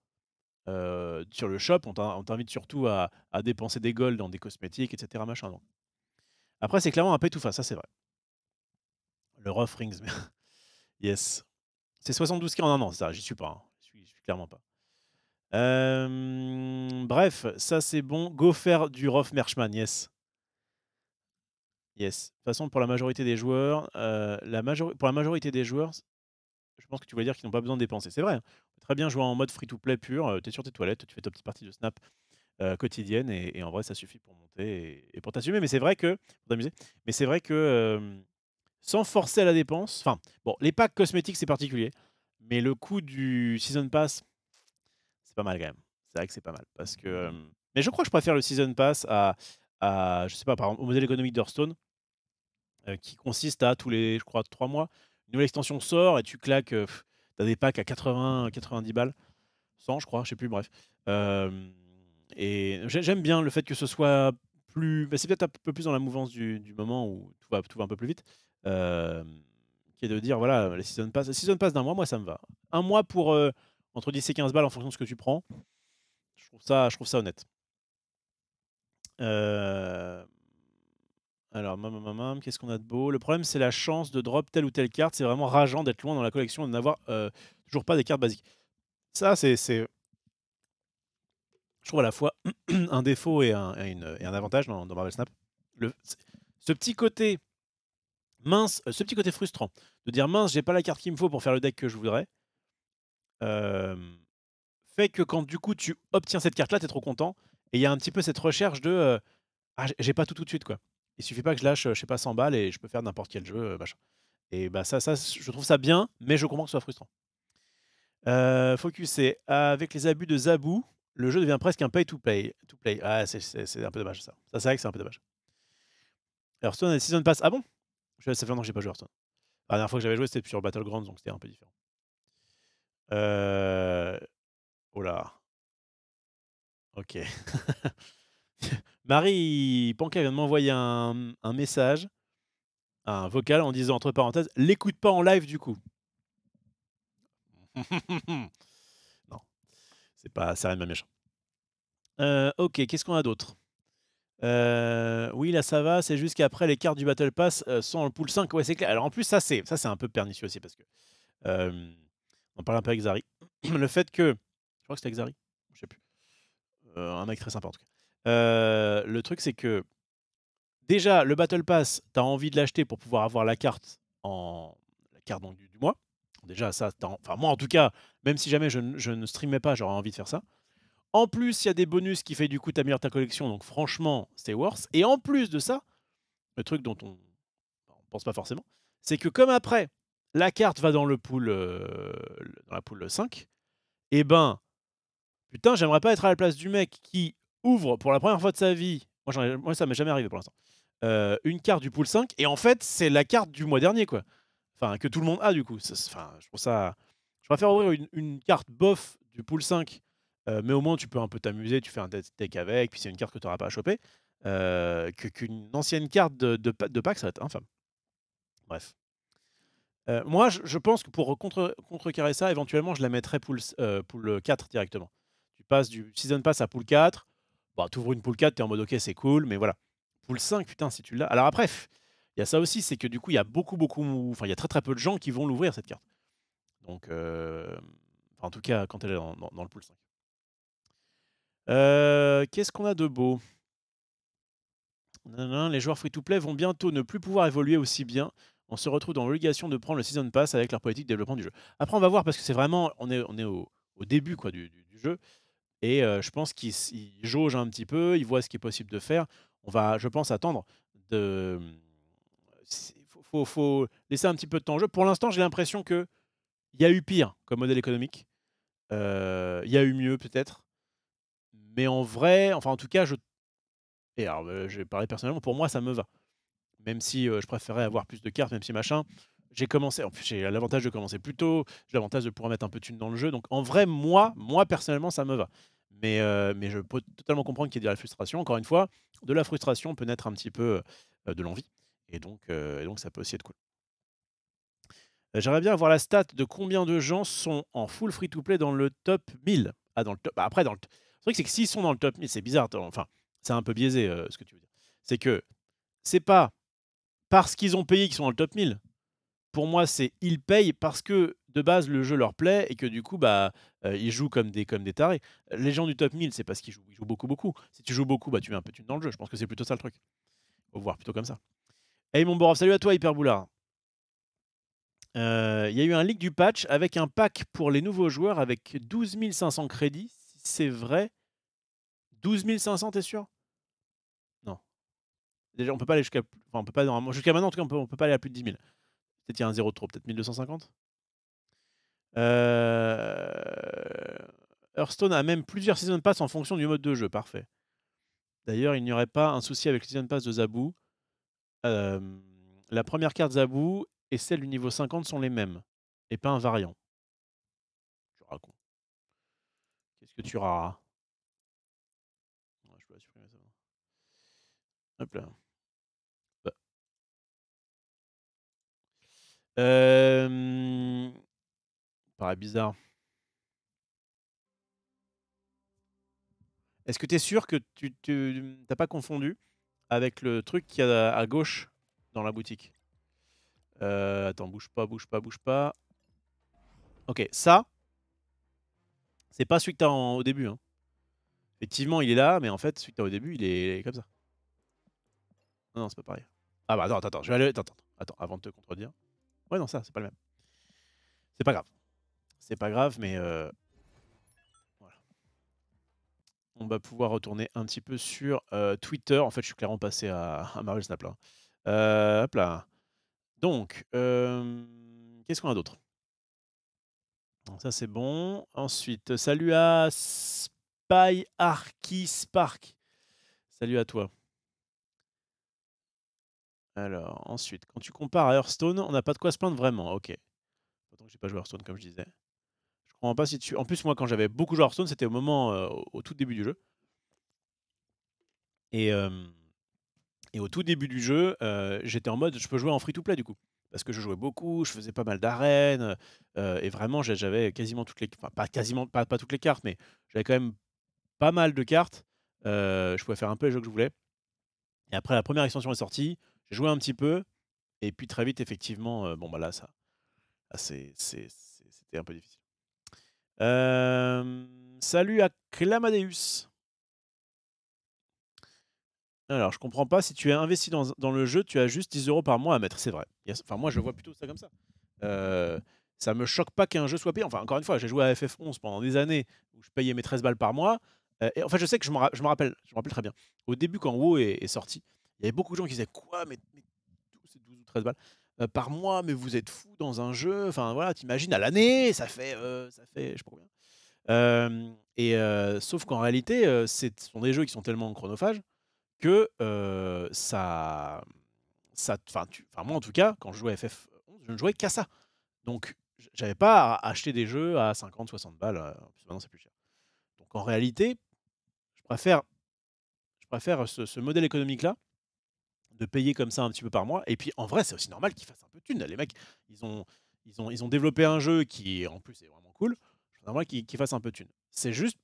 sur le shop, on t'invite surtout à dépenser des golds dans des cosmétiques et cetera machin donc. Après c'est clairement un pay to face, ça c'est vrai. Le Rough Rings, yes. C'est 72 K en 1 an, ça, j'y suis pas, hein. J'y suis clairement pas. Bref, ça c'est bon. Go faire du Rough Merchman, yes. Yes. De toute façon, pour la majorité des joueurs, pour la majorité des joueurs, je pense que tu vas dire qu'ils n'ont pas besoin de dépenser. C'est vrai, hein. On peut très bien jouer en mode free to play pur, tu es sur tes toilettes, tu fais ta petite partie de Snap, quotidienne et en vrai ça suffit pour monter et pour t'assumer. Mais c'est vrai que pour t'amuser, mais c'est vrai que, sans forcer à la dépense, enfin, bon, les packs cosmétiques, c'est particulier, mais le coût du season pass, c'est pas mal quand même. C'est vrai que c'est pas mal parce que, mais je crois que je préfère le season pass je sais pas, par exemple, au modèle économique d'Hearthstone, qui consiste à tous les, je crois, 3 mois, une nouvelle extension sort et tu claques, tu as des packs à 80-90 balles, 100 je crois, je sais plus, bref. Et j'aime bien le fait que ce soit plus, bah, c'est peut-être un peu plus dans la mouvance du moment où tout va un peu plus vite, qui est de dire voilà, les season pass d'un mois, moi ça me va. Un mois pour, entre 10 et 15 balles en fonction de ce que tu prends, je trouve ça honnête. Heu, alors qu'est-ce qu'on a de beau? Le problème, c'est la chance de drop telle ou telle carte. C'est vraiment rageant d'être loin dans la collection et de n'avoir, toujours pas des cartes basiques. Ça, c'est je trouve à la fois un défaut et un avantage dans Marvel Snap. Le ce petit côté mince, ce petit côté frustrant de dire: «Mince, j'ai pas la carte qu'il me faut pour faire le deck que je voudrais», hem, fait que quand du coup tu obtiens cette carte-là, tu es trop content et il y a un petit peu cette recherche de, «Ah j'ai pas tout de suite quoi. Il suffit pas que je lâche, je sais pas 100 balles et je peux faire n'importe quel jeu, machin» et bah ça je trouve ça bien, mais je comprends que ce soit frustrant. Focus, c'est avec les abus de Zabou, le jeu devient presque un pay to play. Ah, c'est un peu dommage ça. Ça, c'est vrai que c'est un peu dommage. Hearthstone a des season pass. Ah bon? Ça fait longtemps que j'ai pas joué à Hearthstone. La dernière fois que j'avais joué, c'était sur Battlegrounds, donc c'était un peu différent. Oh là. Ok. Marie Panca vient de m'envoyer un message, un vocal en disant entre parenthèses, l'écoute pas en live du coup. Non, c'est rien de méchant. Ok, qu'est-ce qu'on a d'autre? Oui, là ça va, c'est juste qu'après les cartes du Battle Pass sont dans le pool 5. Ouais, c'est clair. Alors en plus, ça c'est un peu pernicieux aussi parce que on parle un peu avec Zari. Le fait que. Je crois que c'était avec Zari, je sais plus. Un mec très sympa en tout cas. Le truc, c'est que déjà, le Battle Pass, tu as envie de l'acheter pour pouvoir avoir la carte la carte donc, du mois. Déjà, ça, enfin, moi en tout cas, même si jamais je ne streamais pas, j'aurais envie de faire ça. En plus, il y a des bonus qui fait du coup t'améliores ta collection, donc franchement, c'est worth. Et en plus de ça, le truc dont on pense pas forcément, c'est que comme après, la carte va dans le pool, dans la pool 5, et ben, putain, j'aimerais pas être à la place du mec qui ouvre pour la première fois de sa vie, moi ça m'est jamais arrivé pour l'instant, une carte du pool 5, et en fait, c'est la carte du mois dernier, quoi. Enfin, que tout le monde a, du coup. Enfin, je trouve ça... Je préfère ouvrir une carte bof du pool 5, mais au moins, tu peux un peu t'amuser, tu fais un deck avec, puis c'est une carte que tu n'auras pas à choper, qu'une ancienne carte de pack, ça va être infâme. Bref. Moi, je pense que pour contrecarrer ça, éventuellement, je la mettrais pool 4 directement. Tu passes du Season Pass à pool 4. Bah, tu ouvres une pool 4, tu es en mode ok, c'est cool, mais voilà. Pool 5, putain, si tu l'as. Alors après, il y a ça aussi, c'est que du coup, il y a enfin, il y a très très peu de gens qui vont l'ouvrir cette carte. Donc, en tout cas, quand elle est dans le pool 5. Qu'est-ce qu'on a de beau? Les joueurs free-to-play vont bientôt ne plus pouvoir évoluer aussi bien. On se retrouve dans l'obligation de prendre le Season Pass avec leur politique de développement du jeu. Après, on va voir parce que c'est vraiment... On est au début quoi, du jeu. Et je pense qu'ils jaugent un petit peu, ils voient ce qui est possible de faire. On va, je pense, attendre de... Faut laisser un petit peu de temps au jeu. Pour l'instant, j'ai l'impression qu'il y a eu pire comme modèle économique. Il y a eu mieux peut-être. Mais en vrai, enfin en tout cas, et alors, je vais parler personnellement, pour moi, ça me va. Même si je préférais avoir plus de cartes, même si machin. J'ai commencé, en plus j'ai l'avantage de commencer plus tôt, j'ai l'avantage de pouvoir mettre un peu de thunes dans le jeu. Donc en vrai, moi personnellement, ça me va. Mais je peux totalement comprendre qu'il y ait de la frustration. Encore une fois, de la frustration peut naître un petit peu de l'envie. Et donc ça peut aussi être cool. J'aimerais bien avoir la stat de combien de gens sont en full free-to-play dans le top 1000. Ah, dans le top. Bah, après, le truc, c'est que s'ils sont dans le top 1000, c'est bizarre. Enfin, c'est un peu biaisé ce que tu veux dire. C'est que c'est pas parce qu'ils ont payé qu'ils sont dans le top 1000. Pour moi, c'est ils payent parce que de base le jeu leur plaît et que du coup bah ils jouent comme des tarés. Les gens du top 1000, c'est parce qu'ils jouent beaucoup. Si tu joues beaucoup, bah tu mets un peu de thunes dans le jeu. Je pense que c'est plutôt ça le truc. Faut voir plutôt comme ça. Hey mon Borov, salut à toi Hyperboulard. Il y a eu un leak du patch avec un pack pour les nouveaux joueurs avec 12 500 crédits. Si c'est vrai, 12 500, t'es sûr? Non. Déjà, on peut pas aller jusqu'à... Enfin, on peut pas... Jusqu'à maintenant, en tout cas, on peut pas aller à plus de 10 000. Peut-être il y a un zéro de trop, peut-être 1250. Hearthstone a même plusieurs Season Pass en fonction du mode de jeu. Parfait. D'ailleurs, il n'y aurait pas un souci avec le Season Pass de Zabou. La première carte Zabou et celle du niveau 50 sont les mêmes. Et pas un variant. Tu racontes. Qu'est-ce que tu raras? Je peux la supprimer ça. Hop là. Bah. Paraît bizarre. Est-ce que tu es sûr que tu n'as pas confondu avec le truc qu'il y a à gauche dans la boutique? Attends, bouge pas. Ok, ça, c'est pas celui que tu as au début. Hein. Effectivement, il est là, mais en fait, celui que tu as au début, il est comme ça. Non, c'est pas pareil. Ah bah attends, je vais aller... Attends, avant de te contredire. Ouais, non, ça, c'est pas le même. C'est pas grave. C'est pas grave, mais... Voilà. On va pouvoir retourner un petit peu sur Twitter. En fait, je suis clairement passé à Mario Snap là. Hop là. Donc, qu'est-ce qu'on a d'autre? Donc ça, c'est bon. Ensuite, salut à Spy Arky Spark. Salut à toi. Alors, ensuite, quand tu compares à Hearthstone, on n'a pas de quoi se plaindre vraiment. Ok. Pourtant que j'ai pas joué à Hearthstone, comme je disais. Je comprends pas si tu. En plus, moi, quand j'avais beaucoup joué à Hearthstone, c'était au moment, au tout début du jeu. Et, et au tout début du jeu, j'étais en mode, je peux jouer en free-to-play du coup. Parce que je jouais beaucoup, je faisais pas mal d'arènes, et vraiment, j'avais quasiment toutes les. Enfin, pas quasiment, pas toutes les cartes, mais j'avais quand même pas mal de cartes. Je pouvais faire un peu les jeux que je voulais. Et après, la première extension est sortie, j'ai joué un petit peu, et puis très vite, effectivement, bon, bah là, ça, là, c'était un peu difficile. Salut à Clamadeus. Alors, je comprends pas, si tu es investi dans le jeu, tu as juste 10 € par mois à mettre. C'est vrai. Enfin, moi, je vois plutôt ça comme ça. Ça me choque pas qu'un jeu soit payé. Enfin, encore une fois, j'ai joué à FF11 pendant des années où je payais mes 13 balles par mois. Et en fait, je sais que je me rappelle très bien. Au début, quand WoW est sorti, il y avait beaucoup de gens qui disaient quoi, mais c'est 12 ou 13 balles par mois, mais vous êtes fous dans un jeu. Enfin, voilà, t'imagines à l'année, ça fait, je sais pas combien. Sauf qu'en réalité, ce sont des jeux qui sont tellement chronophages que enfin, moi en tout cas, quand je jouais à FF11, je ne jouais qu'à ça. Donc j'avais pas à acheter des jeux à 50-60 balles, en plus maintenant c'est plus cher. Donc en réalité, je préfère ce modèle économique-là, de payer comme ça un petit peu par mois. Et puis en vrai, c'est aussi normal qu'ils fassent un peu de thunes. Les mecs, ils ont développé un jeu qui en plus est vraiment cool. C'est normal qu'ils fassent un peu de thunes. C'est juste,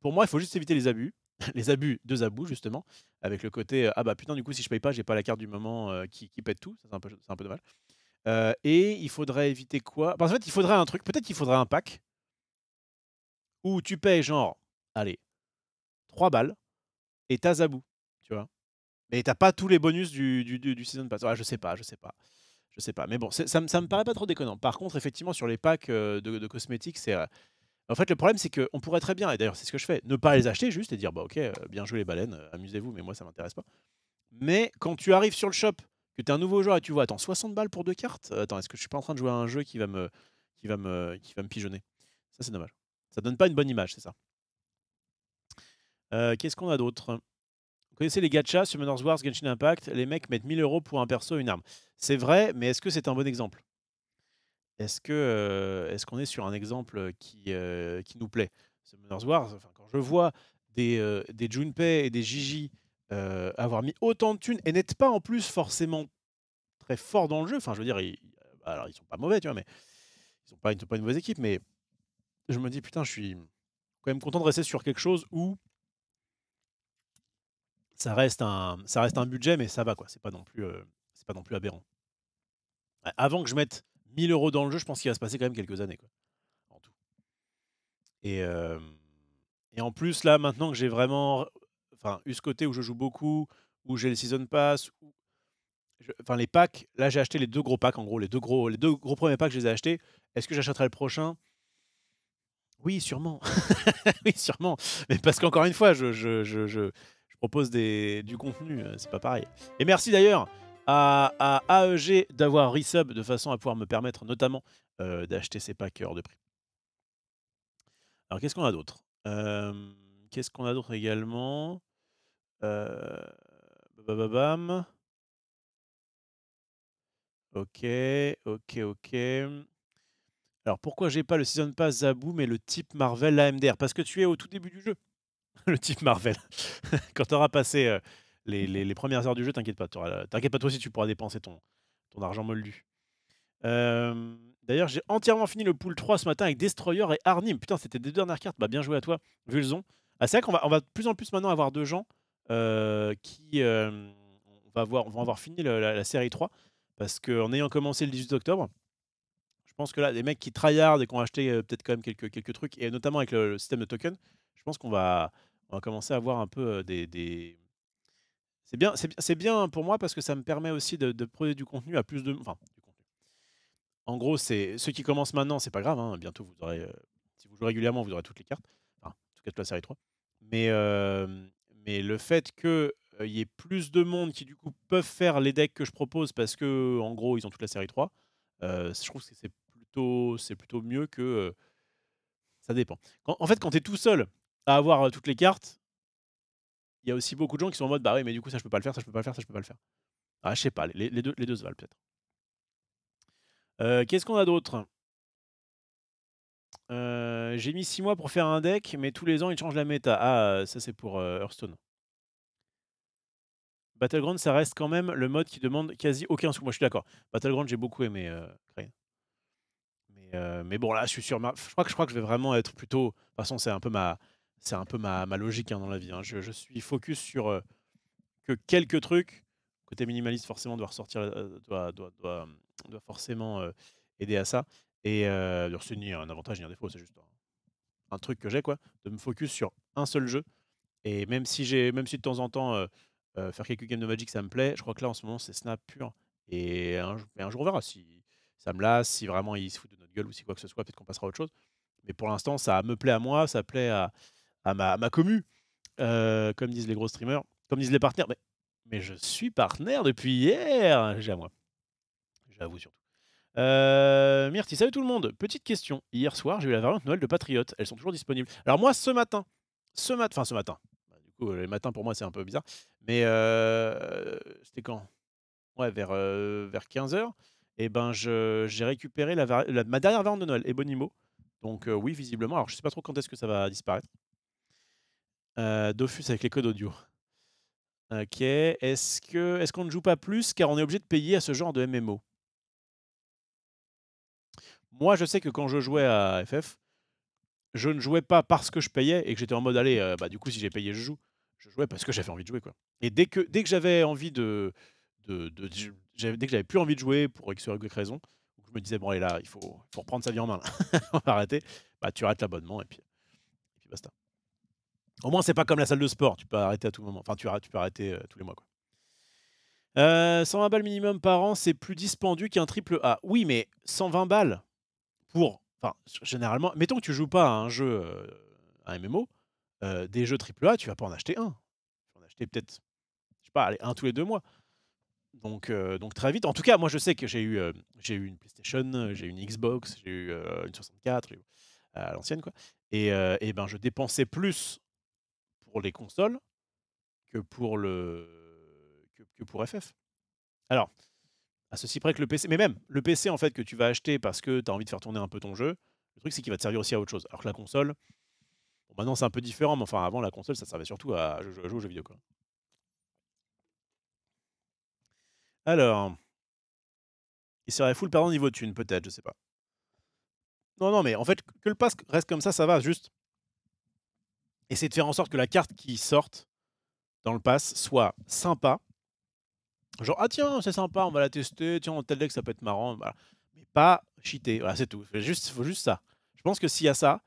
pour moi, il faut juste éviter les abus. Les abus de Zabou, justement, avec le côté ah bah putain, du coup, si je paye pas, j'ai pas la carte du moment qui pète tout. Ça, c'est un peu dommage. Et il faudrait éviter quoi? Bah, en fait, il faudrait un truc, peut-être qu'il faudrait un pack où tu payes genre, allez, 3 balles et t'as Zabou, tu vois. Mais t'as pas tous les bonus du Season Pass. Ah, je sais pas, je sais pas. Je sais pas. Mais bon, ça me paraît pas trop déconnant. Par contre, effectivement, sur les packs de cosmétiques, c'est. En fait, le problème, c'est qu'on pourrait très bien, et d'ailleurs, c'est ce que je fais, ne pas les acheter juste et dire, bah ok, bien joué les baleines, amusez-vous, mais moi, ça m'intéresse pas. Mais quand tu arrives sur le shop, que tu es un nouveau joueur et tu vois, attends, 60 balles pour 2 cartes? Attends, est-ce que je suis pas en train de jouer à un jeu qui va me pigeonner? Ça, c'est dommage. Ça donne pas une bonne image, c'est ça. Qu'est-ce qu'on a d'autre? Vous connaissez les gachas, Summoners Wars, Genshin Impact? Les mecs mettent 1000 € pour un perso et une arme. C'est vrai, mais est-ce que c'est un bon exemple? Est-ce qu'on est sur un exemple qui nous plaît? Summoners Wars, enfin, quand je vois des Junpei et des Gigi avoir mis autant de thunes et n'être pas en plus forcément très forts dans le jeu, enfin je veux dire, alors ils sont pas mauvais, tu vois, mais ils sont pas une mauvaise équipe, mais je me dis putain, je suis quand même content de rester sur quelque chose où ça reste un budget, mais ça va quoi, c'est pas non plus aberrant. Avant que je mette 1000 € dans le jeu, je pense qu'il va se passer quand même quelques années, quoi, en tout. Et, et en plus, là, maintenant que j'ai vraiment eu ce côté où je joue beaucoup, où j'ai le Season Pass, enfin les packs, là j'ai acheté les 2 gros packs, en gros, les deux gros premiers packs, je les ai achetés. Est-ce que j'achèterai le prochain? Oui, sûrement. Oui, sûrement. Mais parce qu'encore une fois, je propose du contenu, c'est pas pareil. Et merci d'ailleurs à AEG d'avoir resub de façon à pouvoir me permettre notamment d'acheter ces packs hors de prix. Alors, qu'est-ce qu'on a d'autre? Qu'est-ce qu'on a d'autre également? Bababam. Ok, ok, ok. Alors, pourquoi j'ai pas le Season Pass Zabou, mais le type Marvel AMDR? Parce que tu es au tout début du jeu, le type Marvel. Quand tu auras passé les premières heures du jeu, t'inquiète pas. T'inquiète pas toi aussi, tu pourras dépenser ton argent moldu. D'ailleurs, j'ai entièrement fini le pool 3 ce matin avec Destroyer et Arnim. Putain, c'était des dernières cartes. Bah, bien joué à toi, Vulzon. Ah, c'est vrai qu'on va de plus en plus maintenant avoir de gens qui vont avoir fini la série 3. Parce qu'en ayant commencé le 18 octobre, je pense que là, les mecs qui tryhard et qui ont acheté peut-être quand même quelques trucs, et notamment avec le système de token, je pense qu'on va commencer à avoir un peu c'est bien pour moi parce que ça me permet aussi de produire du contenu à plus de. Enfin, du contenu. En gros, c'est ceux qui commencent maintenant, c'est pas grave, hein, bientôt vous aurez, si vous jouez régulièrement, vous aurez toutes les cartes. Enfin, en tout cas toute la série 3. Mais, mais le fait qu'il y ait plus de monde qui du coup peuvent faire les decks que je propose parce que en gros ils ont toute la série 3, je trouve que c'est plutôt mieux que Ça dépend. En fait, quand tu es tout seul à avoir, toutes les cartes, il y a aussi beaucoup de gens qui sont en mode: «Bah oui, mais du coup, ça je peux pas le faire, ça je peux pas le faire, ça je peux pas le faire». Ah, je sais pas, les deux se valent peut-être. Qu'est-ce qu'on a d'autre? J'ai mis 6 mois pour faire un deck, mais tous les ans, ils changent la méta. Ah, ça c'est pour, Hearthstone. Battleground, ça reste quand même le mode qui demande quasi aucun sou. Moi, je suis d'accord. Battleground, j'ai beaucoup aimé, Crane. Mais bon, là, je suis sur ma je crois que je vais vraiment être plutôt de toute façon, c'est un peu ma logique, hein, dans la vie, hein. Je suis focus sur, que quelques trucs. Côté minimaliste, forcément, doit ressortir, doit forcément, aider à ça et d'ailleurs, c'est ni un avantage ni un défaut, c'est juste un truc que j'ai, quoi, de me focus sur un seul jeu et même si de temps en temps, faire quelques games de Magic, ça me plaît, je crois que là, en ce moment, c'est Snap pur et un jour, on verra si ça me lasse, si vraiment ils se foutent de notre gueule ou si quoi que ce soit, peut-être qu'on passera à autre chose. Mais pour l'instant, ça me plaît à moi, ça plaît à ma commu, comme disent les gros streamers, comme disent les partenaires. Mais je suis partenaire depuis hier! J'ai à moi, j'avoue surtout. Myrtille, salut tout le monde. Petite question. Hier soir, j'ai eu la variante Noël de Patriote. Elles sont toujours disponibles. Alors moi, ce matin, bah, du coup, les matins pour moi, c'est un peu bizarre. Mais c'était quand? Ouais, vers 15 h. Et ben, j'ai récupéré ma dernière variante de Noël, Ebonimo. Donc oui, visiblement. Alors je sais pas trop quand est-ce que ça va disparaître. Dofus avec les codes audio. OK. Est-ce qu'on ne joue pas plus car on est obligé de payer à ce genre de MMO? Moi, je sais que quand je jouais à FF, je ne jouais pas parce que je payais et que j'étais en mode: «Allez, bah, du coup, si j'ai payé, je joue». Je jouais parce que j'avais envie de jouer, quoi. Et dès que j'avais envie dès que j'avais plus envie de jouer pour X ou Y raison, où je me disais: «Bon allez là, il faut reprendre sa vie en main là, on va arrêter», bah, tu arrêtes l'abonnement et puis basta. Au moins, c'est pas comme la salle de sport, tu peux arrêter à tout moment. Enfin, tu peux arrêter, tous les mois, quoi. 120 balles minimum par an, c'est plus dispendieux qu'un triple A. Oui, mais 120 balles enfin, généralement, mettons que tu joues pas à un jeu, un MMO, des jeux triple A, tu vas pas en acheter un. Tu vas en acheter peut-être, je sais pas, allez, un tous les 2 mois. Donc très vite, en tout cas, moi je sais que j'ai eu une PlayStation, j'ai eu une Xbox, j'ai eu, une 64, j'ai eu à l'ancienne, quoi. Et ben, je dépensais plus pour les consoles que pour FF. Alors, à ceci près que le PC, mais même le PC, en fait, que tu vas acheter parce que tu as envie de faire tourner un peu ton jeu, le truc c'est qu'il va te servir aussi à autre chose. Alors que la console, bon, maintenant c'est un peu différent, mais enfin avant la console, ça servait surtout à jouer aux jeux vidéo, quoi. Alors, il serait full perdant niveau thune, peut-être, je sais pas. Non, non, mais en fait, que le pass reste comme ça va, juste essayer de faire en sorte que la carte qui sorte dans le pass soit sympa. Genre: «Ah tiens, c'est sympa, on va la tester, tiens, tel deck ça peut être marrant», voilà. Mais pas cheater, voilà, c'est tout. Faut juste ça. Je pense que s'il y a ça,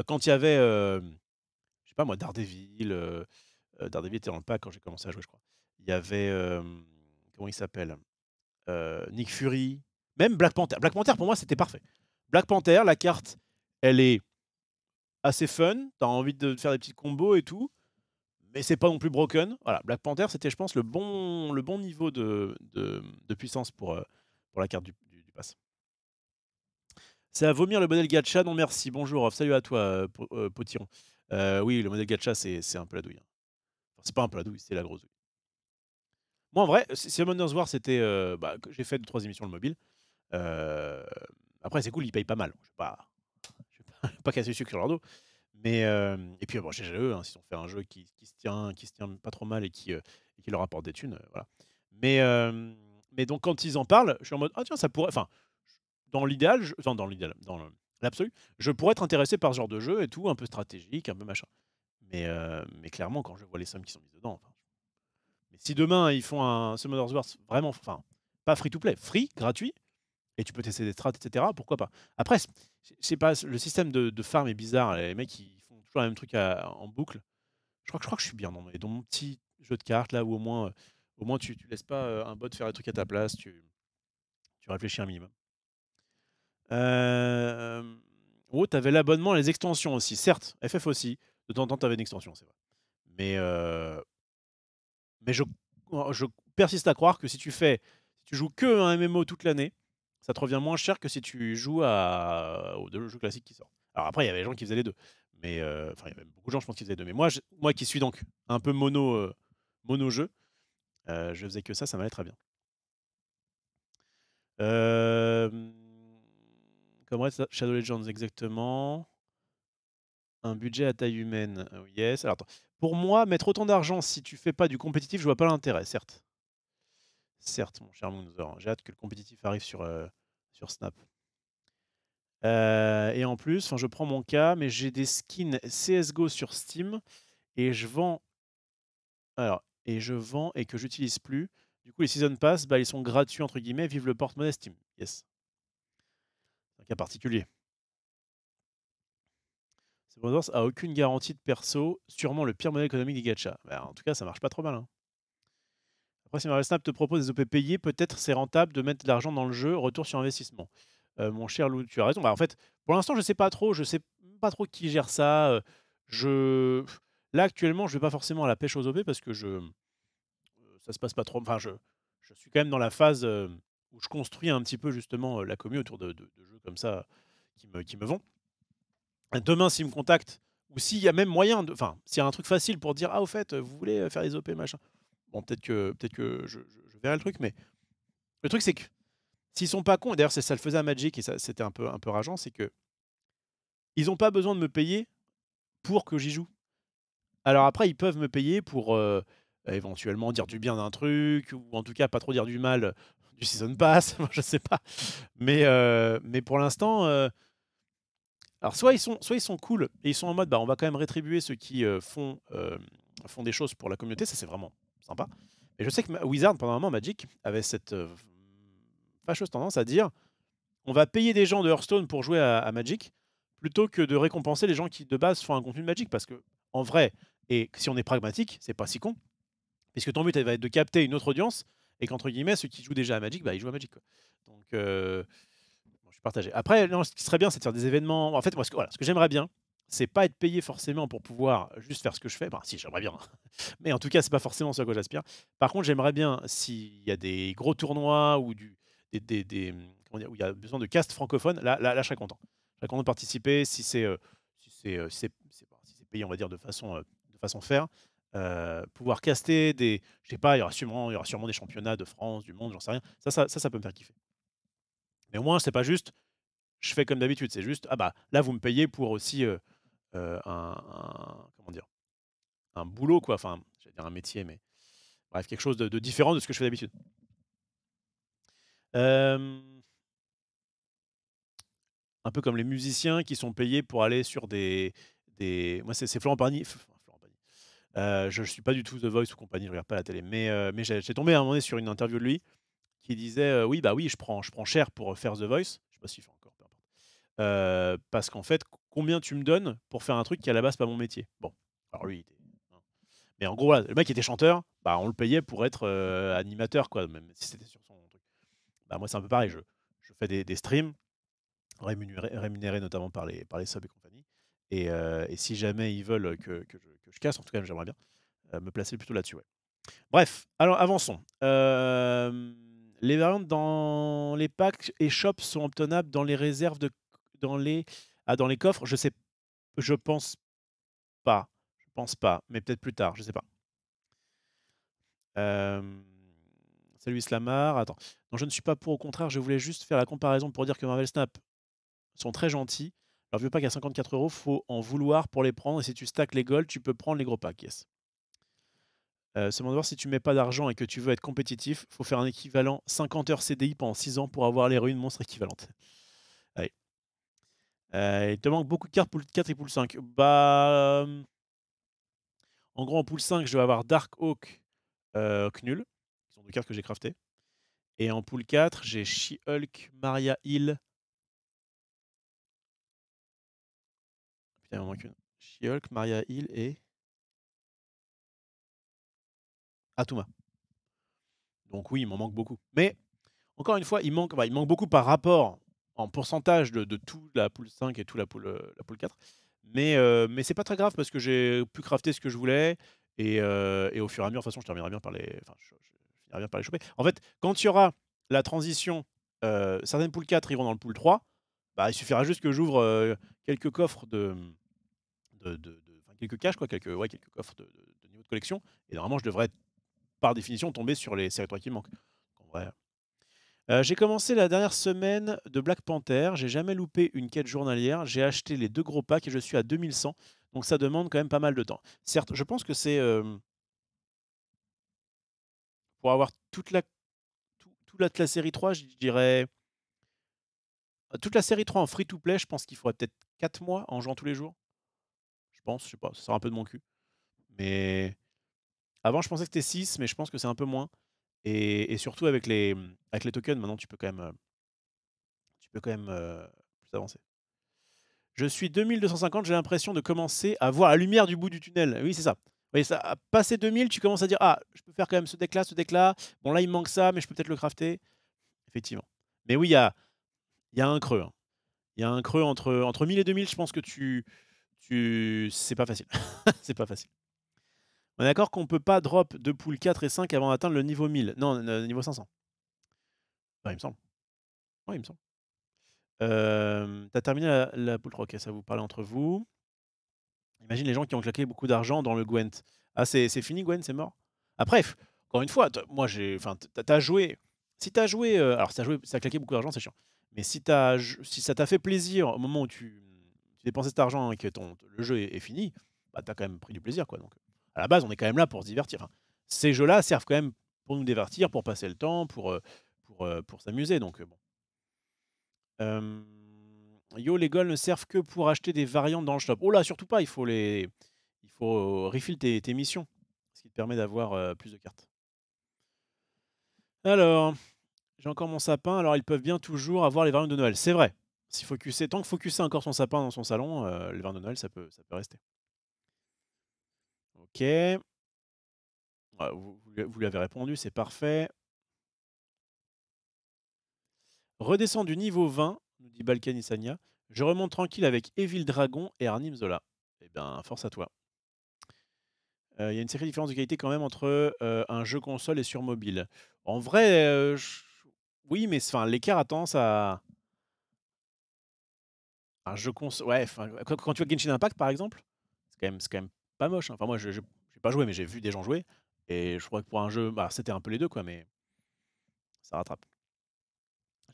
quand il y avait, je sais pas moi, Daredevil était dans le pack quand j'ai commencé à jouer, je crois. Il y avait, comment il s'appelle? Nick Fury, même Black Panther. Black Panther pour moi, c'était parfait. Black Panther, la carte, elle est assez fun, tu as envie de faire des petits combos et tout, mais c'est pas non plus broken. Voilà, Black Panther, c'était, je pense, le bon niveau de puissance pour la carte du pass. C'est à vomir le modèle gacha, non merci. Bonjour, salut à toi, Potiron. Oui, le modèle gacha, c'est un peu la douille, hein. Enfin, c'est pas un peu la douille, c'est la grosse douille. Moi, en vrai, si Summoners War, c'était, bah, que j'ai fait 2-3 émissions le mobile. Heu, Après, c'est cool, ils payent pas mal. Je vais pas casser le sucre sur leur dos. Mais, et puis, bon, chez GE, hein, s'ils ont fait un jeu qui se tient pas trop mal et qui leur apporte des thunes, voilà. Mais donc quand ils en parlent, je suis en mode: «Ah tiens, ça pourrait», enfin, dans l'idéal, l'absolu, je pourrais être intéressé par ce genre de jeu et tout, un peu stratégique, un peu machin. Mais clairement, quand je vois les sommes qui sont mises dedans, enfin, mais si demain ils font un Summoners Wars vraiment, enfin, pas free to play, free, gratuit, et tu peux tester des strats et cetera, pourquoi pas? Après, je sais pas, le système de farm est bizarre, les mecs ils font toujours le même truc en boucle. Je crois que je suis bien dans mon petit jeu de cartes là où au moins tu laisses pas, un bot faire les trucs à ta place, tu réfléchis un minimum. Oh, tu avais l'abonnement et les extensions aussi. Certes, FF aussi, de temps en temps tu avais une extension, c'est vrai. Mais je persiste à croire que si tu joues que un MMO toute l'année, ça te revient moins cher que si tu joues aux 2 jeux classiques qui sortent. Alors après, il y avait des gens qui faisaient les 2. Mais enfin, il y avait beaucoup de gens, je pense, qui faisaient les 2. Mais moi qui suis donc un peu mono jeu, je faisais que ça m'allait très bien. Hem, Comme reste Shadow Legends exactement. Un budget à taille humaine, yes. Alors attends, pour moi, mettre autant d'argent si tu fais pas du compétitif, je vois pas l'intérêt, certes. Certes, mon cher Moonzer, j'ai hâte que le compétitif arrive sur Snap. Et en plus, enfin, je prends mon cas, mais j'ai des skins CS:GO sur Steam et je vends et que j'utilise plus. Du coup, les season pass, bah, ils sont «gratuits» entre guillemets, vive le porte-monnaie Steam. Yes. C'est un cas particulier. Wars a aucune garantie de perso, sûrement le pire modèle économique des gachas. Bah, en tout cas, ça marche pas trop mal, hein. Après, si Marvel Snap te propose des OP payés, peut-être c'est rentable de mettre de l'argent dans le jeu, retour sur investissement. Mon cher Lou, tu as raison. Bah, en fait, pour l'instant, je sais pas trop. Je sais pas trop qui gère ça. Je... Là, actuellement, je vais pas forcément à la pêche aux OP parce que ça se passe pas trop. Enfin, je suis quand même dans la phase où je construis un petit peu justement la commu autour de jeux comme ça qui me vont. Demain, s'ils me contactent, ou s'il y a même moyen de. Enfin, s'il y a un truc facile pour dire: «Ah, au fait, vous voulez faire des OP, machin». Bon, peut-être que je verrai le truc, mais le truc, c'est que s'ils sont pas cons, et d'ailleurs, ça le faisait à Magic, et ça, c'était un peu rageant, c'est que ils ont pas besoin de me payer pour que j'y joue. Alors après, ils peuvent me payer pour éventuellement dire du bien d'un truc, ou en tout cas pas trop dire du mal du Season Pass, je sais pas. Mais pour l'instant, alors soit ils sont cool et ils sont en mode bah, on va quand même rétribuer ceux qui font des choses pour la communauté, ça c'est vraiment sympa. Et je sais que Wizard, pendant un moment, Magic, avait cette fâcheuse tendance à dire on va payer des gens de Hearthstone pour jouer à Magic plutôt que de récompenser les gens qui de base font un contenu de Magic. Parce que en vrai, et si on est pragmatique, c'est pas si con, puisque ton but elle va être de capter une autre audience et qu'entre guillemets, ceux qui jouent déjà à Magic, bah, ils jouent à Magic, quoi. Donc, bon, je suis partagé. Après, non, ce qui serait bien, c'est de faire des événements. En fait, moi, ce que j'aimerais bien, c'est pas être payé forcément pour pouvoir juste faire ce que je fais. Bah, si, j'aimerais bien. Mais en tout cas, c'est pas forcément ce à quoi j'aspire. Par contre, j'aimerais bien, s'il y a des gros tournois ou comment dire, où il y a besoin de cast francophone, là, je serais content. Je serais content de participer si c'est payé, on va dire, de façon faire. Pouvoir caster je sais pas, il y aura sûrement des championnats de France, du monde, j'en sais rien. Ça peut me faire kiffer. Mais au moins, c'est pas juste, je fais comme d'habitude. C'est juste, ah bah là, vous me payez pour aussi comment dire, un boulot, quoi. Enfin, j'allais dire un métier, mais bref, quelque chose de différent de ce que je fais d'habitude. Un peu comme les musiciens qui sont payés pour aller sur Moi, c'est Florent Pagny. Florent Pagny. Je suis pas du tout The Voice ou compagnie, je regarde pas la télé. Mais j'ai tombé à un moment donné sur une interview de lui qui disait oui, bah oui, je prends cher pour faire The Voice. Je sais pas s'il fait encore, peu importe. Parce qu'en fait, combien tu me donnes pour faire un truc qui à la base pas mon métier? Bon, alors lui, hein. Mais en gros, voilà, le mec était chanteur, bah on le payait pour être animateur, quoi, même si c'était sur son truc. Bah moi, c'est un peu pareil. Je fais des streams rémunérés notamment par les subs et compagnie. Et si jamais ils veulent que je casse, en tout cas, j'aimerais bien me placer plutôt là-dessus. Ouais. Bref, alors avançons. Les variantes dans les packs et shops sont obtenables dans les réserves dans les coffres. Je pense pas. Je pense pas, mais peut-être plus tard, je sais pas. Salut Islamar. Attends. Non, je ne suis pas pour, au contraire, je voulais juste faire la comparaison pour dire que Marvel Snap sont très gentils. Alors, vieux pack à 54 €, faut en vouloir pour les prendre. Et si tu stacks les golds, tu peux prendre les gros packs. Yes. Seulement de voir si tu mets pas d'argent et que tu veux être compétitif, faut faire un équivalent 50 heures CDI pendant 6 ans pour avoir les ruines monstres équivalentes. Allez. Il te manque beaucoup de cartes pool 4 et pool 5. Bah, en gros, en pool 5, je dois avoir Dark Oak, Knull, qui sont deux cartes que j'ai craftées. Et en pool 4, j'ai She-Hulk, Maria Hill. Putain, il m'en manque une. She-Hulk, Maria Hill et Atuma. Donc oui, il m'en manque beaucoup. Mais encore une fois, il manque beaucoup par rapport en pourcentage de tout la pool 5 et tout la pool 4. Mais c'est pas très grave parce que j'ai pu crafter ce que je voulais. Et au fur et à mesure, de toute façon, je terminerai bien par les. Enfin, je finirai bien par les choper. En fait, quand il y aura la transition, certaines pool 4 iront dans le pool 3, Bah, il suffira juste que j'ouvre, quelques coffres enfin quelques caches quoi, quelques coffres de niveau de collection et normalement je devrais, par définition, tomber sur les séries 3 qui manquent. En vrai, j'ai commencé la dernière semaine de Black Panther, j'ai jamais loupé une quête journalière, j'ai acheté les 2 gros packs et je suis à 2100, donc ça demande quand même pas mal de temps. Certes, je pense que c'est, pour avoir toute la série 3, je dirais toute la série 3 en free to play, je pense qu'il faudrait peut-être 4 mois en jouant tous les jours. Je pense, je sais pas, ça sort un peu de mon cul. Mais avant, je pensais que c'était 6, mais je pense que c'est un peu moins. Et surtout avec les tokens, maintenant, tu peux quand même plus avancer. Je suis 2250, j'ai l'impression de commencer à voir la lumière du bout du tunnel. Oui, c'est ça. Oui, ça, à passer 2000, tu commences à dire: «Ah, je peux faire quand même ce deck-là, ce deck-là. Bon, là, il me manque ça, mais je peux peut-être le crafter». Effectivement. Mais oui, il y a un creux, hein. Il y a un creux entre 1000 et 2000, je pense que c'est pas facile. C'est pas facile. On est d'accord qu'on peut pas drop de pool 4 et 5 avant d'atteindre le niveau 1000? Non, niveau 500. Ouais, il me semble. Ouais, il me semble. Tu terminé la pool 3, OK, ça vous parlez entre vous. Imagine les gens qui ont claqué beaucoup d'argent dans le Gwent. Ah, c'est fini Gwent, c'est mort? Après, encore une fois, moi j'ai enfin, tu as joué si tu as joué, alors si tu as joué si tu as claqué beaucoup d'argent, c'est chiant. Mais si ça t'a fait plaisir au moment où tu dépensais cet argent et que le jeu est fini, bah, tu as quand même pris du plaisir, quoi, donc à la base, on est quand même là pour se divertir. Enfin, ces jeux-là servent quand même pour nous divertir, pour passer le temps, pour s'amuser, donc bon. Hem, Yo, les goals ne servent que pour acheter des variantes dans le shop. Oh là, surtout pas, il faut refill tes missions, ce qui te permet d'avoir, plus de cartes. Alors, j'ai encore mon sapin, alors ils peuvent bien toujours avoir les variantes de Noël. C'est vrai, si Focusé tant que Focusé a encore son sapin dans son salon, les variantes de Noël, ça peut rester. OK. Vous lui avez répondu, c'est parfait. Redescends du niveau 20, nous dit Balkanisania. Je remonte tranquille avec Evil Dragon et Arnim Zola. Eh ben, force à toi. Il y a une sacrée différence de qualité quand même entre, un jeu console et sur mobile. En vrai, oui, mais enfin, l'écart a tendance à un jeu console. Ouais, enfin, quand tu vois Genshin Impact, par exemple, c'est quand même pas moche, hein. Enfin, moi, je j'ai pas joué, mais j'ai vu des gens jouer et je crois que pour un jeu, bah, c'était un peu les 2 quoi, mais ça rattrape.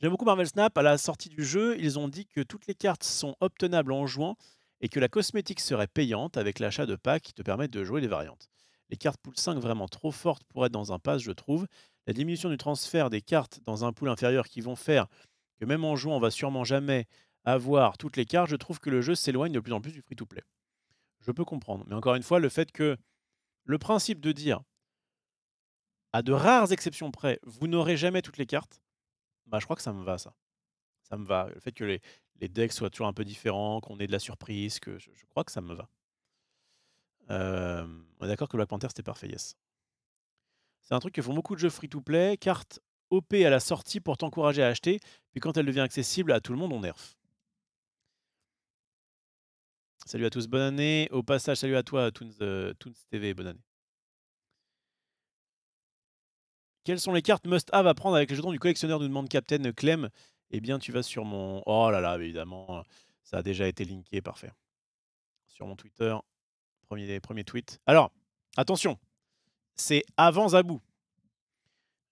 J'aime beaucoup Marvel Snap. À la sortie du jeu, ils ont dit que toutes les cartes sont obtenables en jouant et que la cosmétique serait payante avec l'achat de packs qui te permettent de jouer les variantes. Les cartes pool 5 vraiment trop fortes pour être dans un pass, je trouve. La diminution du transfert des cartes dans un pool inférieur qui vont faire que même en jouant, on va sûrement jamais avoir toutes les cartes. Je trouve que le jeu s'éloigne de plus en plus du free-to-play. Je peux comprendre. Mais encore une fois, le fait que le principe de dire, à de rares exceptions près, vous n'aurez jamais toutes les cartes, bah, je crois que ça me va, ça. Ça me va. Le fait que les decks soient toujours un peu différents, qu'on ait de la surprise, que je crois que ça me va. On est d'accord que Black Panther, c'était parfait, yes. C'est un truc que font beaucoup de jeux free-to-play, carte OP à la sortie pour t'encourager à acheter, puis quand elle devient accessible à tout le monde, on nerf. Salut à tous, bonne année. Au passage, salut à toi, Toons, Toons TV, bonne année. Quelles sont les cartes must-have à prendre avec les jetons du collectionneur, nous demande Captain Clem. Eh bien, tu vas sur mon... Oh là là, évidemment, ça a déjà été linké, parfait. Sur mon Twitter, premier tweet. Alors, attention, c'est avant Zabou.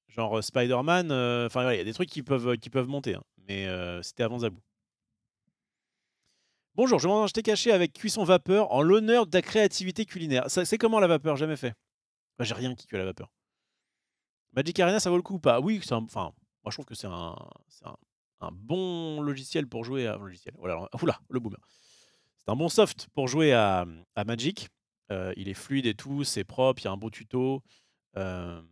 Genre Spider-Man, enfin, ouais, il y a des trucs qui peuvent monter, hein, mais c'était avant Zabou. Bonjour, je m'en acheté caché avec cuisson vapeur en l'honneur de ta créativité culinaire. C'est comment la vapeur? Jamais fait. Bah, j'ai rien qui cuit à la vapeur. Magic Arena, ça vaut le coup ou pas? Oui, enfin, moi je trouve que c'est un bon logiciel pour jouer à... Logiciel, voilà, oula, le boomer. C'est un bon soft pour jouer à Magic. Il est fluide et tout, c'est propre, il y a un beau tuto. Non,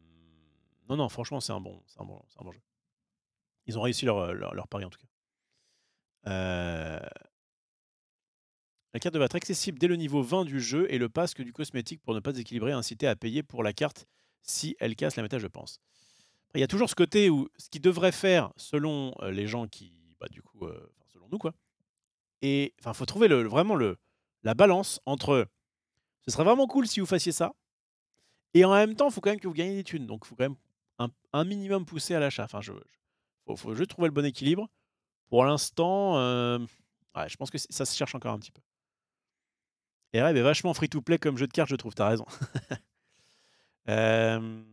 non, franchement, c'est un bon jeu. Ils ont réussi leur pari en tout cas. La carte devrait être accessible dès le niveau 20 du jeu et le pasque du cosmétique pour ne pas déséquilibrer, inciter à payer pour la carte si elle casse la méta, je pense. Après, il y a toujours ce côté où ce qu'ils devraient faire selon les gens qui, bah, du coup, enfin, selon nous, quoi. Et enfin, faut trouver vraiment la balance entre ce serait vraiment cool si vous fassiez ça, et en même temps, il faut quand même que vous gagnez des thunes. Donc, il faut quand même un minimum pousser à l'achat. Enfin, faut juste trouver le bon équilibre Pour l'instant, ouais, je pense que ça se cherche encore un petit peu. Et Rêve est vachement free to play comme jeu de cartes, je trouve, tu as raison. Hem,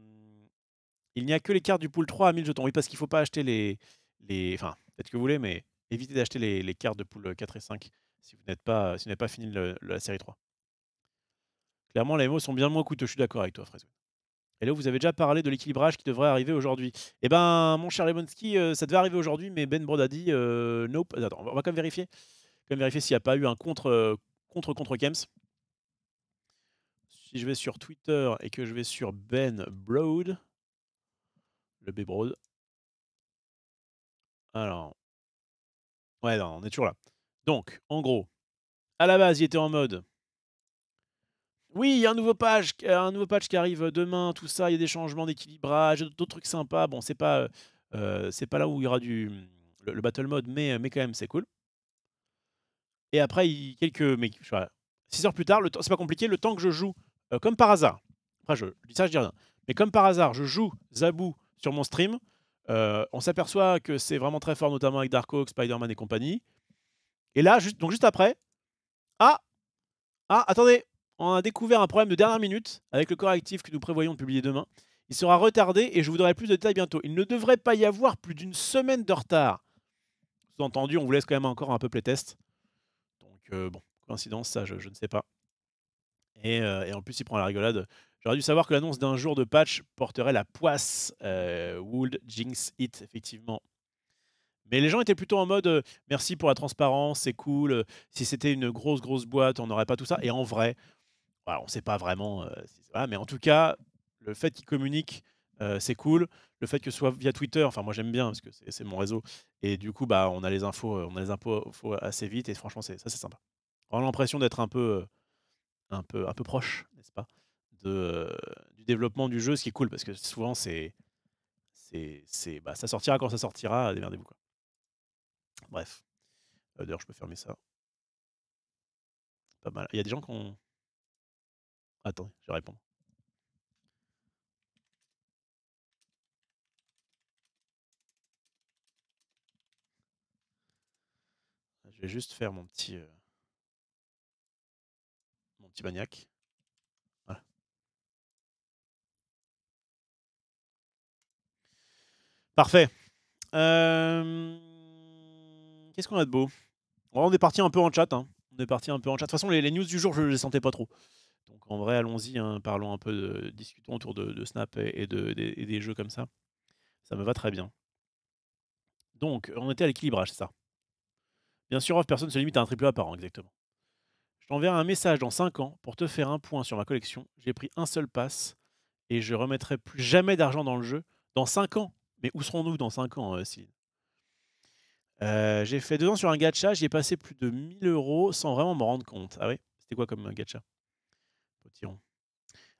il n'y a que les cartes du pool 3 à 1000 jetons. Oui, parce qu'il ne faut pas acheter enfin, faites ce que vous voulez, mais évitez d'acheter les cartes de pool 4 et 5 si vous n'avez pas fini la série 3. Clairement, les MMO sont bien moins coûteux, je suis d'accord avec toi, Fraise. Et là, vous avez déjà parlé de l'équilibrage qui devrait arriver aujourd'hui. Eh ben, mon cher Lebonski, ça devait arriver aujourd'hui, mais Ben Brod a dit nope. Attends, on va quand même vérifier. Quand même vérifier s'il n'y a pas eu un contre Kems. Si je vais sur Twitter et que je vais sur Ben Broad, le B Broad. Alors, ouais, non, on est toujours là. Donc, en gros, à la base, il était en mode oui, il y a un nouveau patch qui arrive demain, tout ça, il y a des changements d'équilibrage, d'autres trucs sympas. Bon, c'est pas là où il y aura le battle mode, mais quand même, c'est cool. Et après, mais, je sais pas, 6 heures plus tard, c'est pas compliqué, le temps que je joue, comme par hasard, après je dis ça, je dis rien, mais comme par hasard, je joue Zabou sur mon stream, on s'aperçoit que c'est vraiment très fort, notamment avec Darkhawk, Spider-Man et compagnie. Et là, juste après, ah, attendez, on a découvert un problème de dernière minute avec le correctif que nous prévoyons de publier demain. Il sera retardé et je vous donnerai plus de détails bientôt. Il ne devrait pas y avoir plus d'une semaine de retard. Sous-entendu, on vous laisse quand même encore un peu playtest. Donc bon, coïncidence, ça je ne sais pas. Et en plus, il prend la rigolade. J'aurais dû savoir que l'annonce d'un jour de patch porterait la poisse. Would Jinx It, effectivement. Mais les gens étaient plutôt en mode merci pour la transparence, c'est cool. Si c'était une grosse boîte, on n'aurait pas tout ça. Et en vrai, voilà, on ne sait pas vraiment. Voilà, mais en tout cas, le fait qu'ils communiquent, c'est cool. Le fait que ce soit via Twitter, enfin moi j'aime bien parce que c'est mon réseau. Et du coup, bah, on a les infos, assez vite. Et franchement, ça c'est sympa. On a l'impression d'être un peu proche, n'est-ce pas, du développement du jeu, ce qui est cool parce que souvent bah, ça sortira quand ça sortira, démerdez-vous quoi. Bref, d'ailleurs je peux fermer ça. Pas mal. Il y a des gens qui ont... Attendez, je vais répondre. Je vais juste faire mon petit maniaque. Voilà. Parfait. Qu'est-ce qu'on a de beau? On est parti un peu en chat. Hein. On est parti un peu en chat. De toute façon, les news du jour, je ne les sentais pas trop. Donc en vrai, allons-y. Hein, parlons un peu, discutons autour de Snap et des jeux comme ça. Ça me va très bien. Donc, on était à l'équilibrage, c'est ça. Bien sûr, off, personne ne se limite à un triple A par an, exactement. Je t'enverrai un message dans 5 ans pour te faire un point sur ma collection. J'ai pris un seul pass et je remettrai plus jamais d'argent dans le jeu. Dans 5 ans? Mais où serons-nous dans 5 ans, Céline? J'ai fait 2 ans sur un gacha, j'y ai passé plus de 1000 € sans vraiment m'en rendre compte. Ah ouais? C'était quoi comme gacha? Potiron.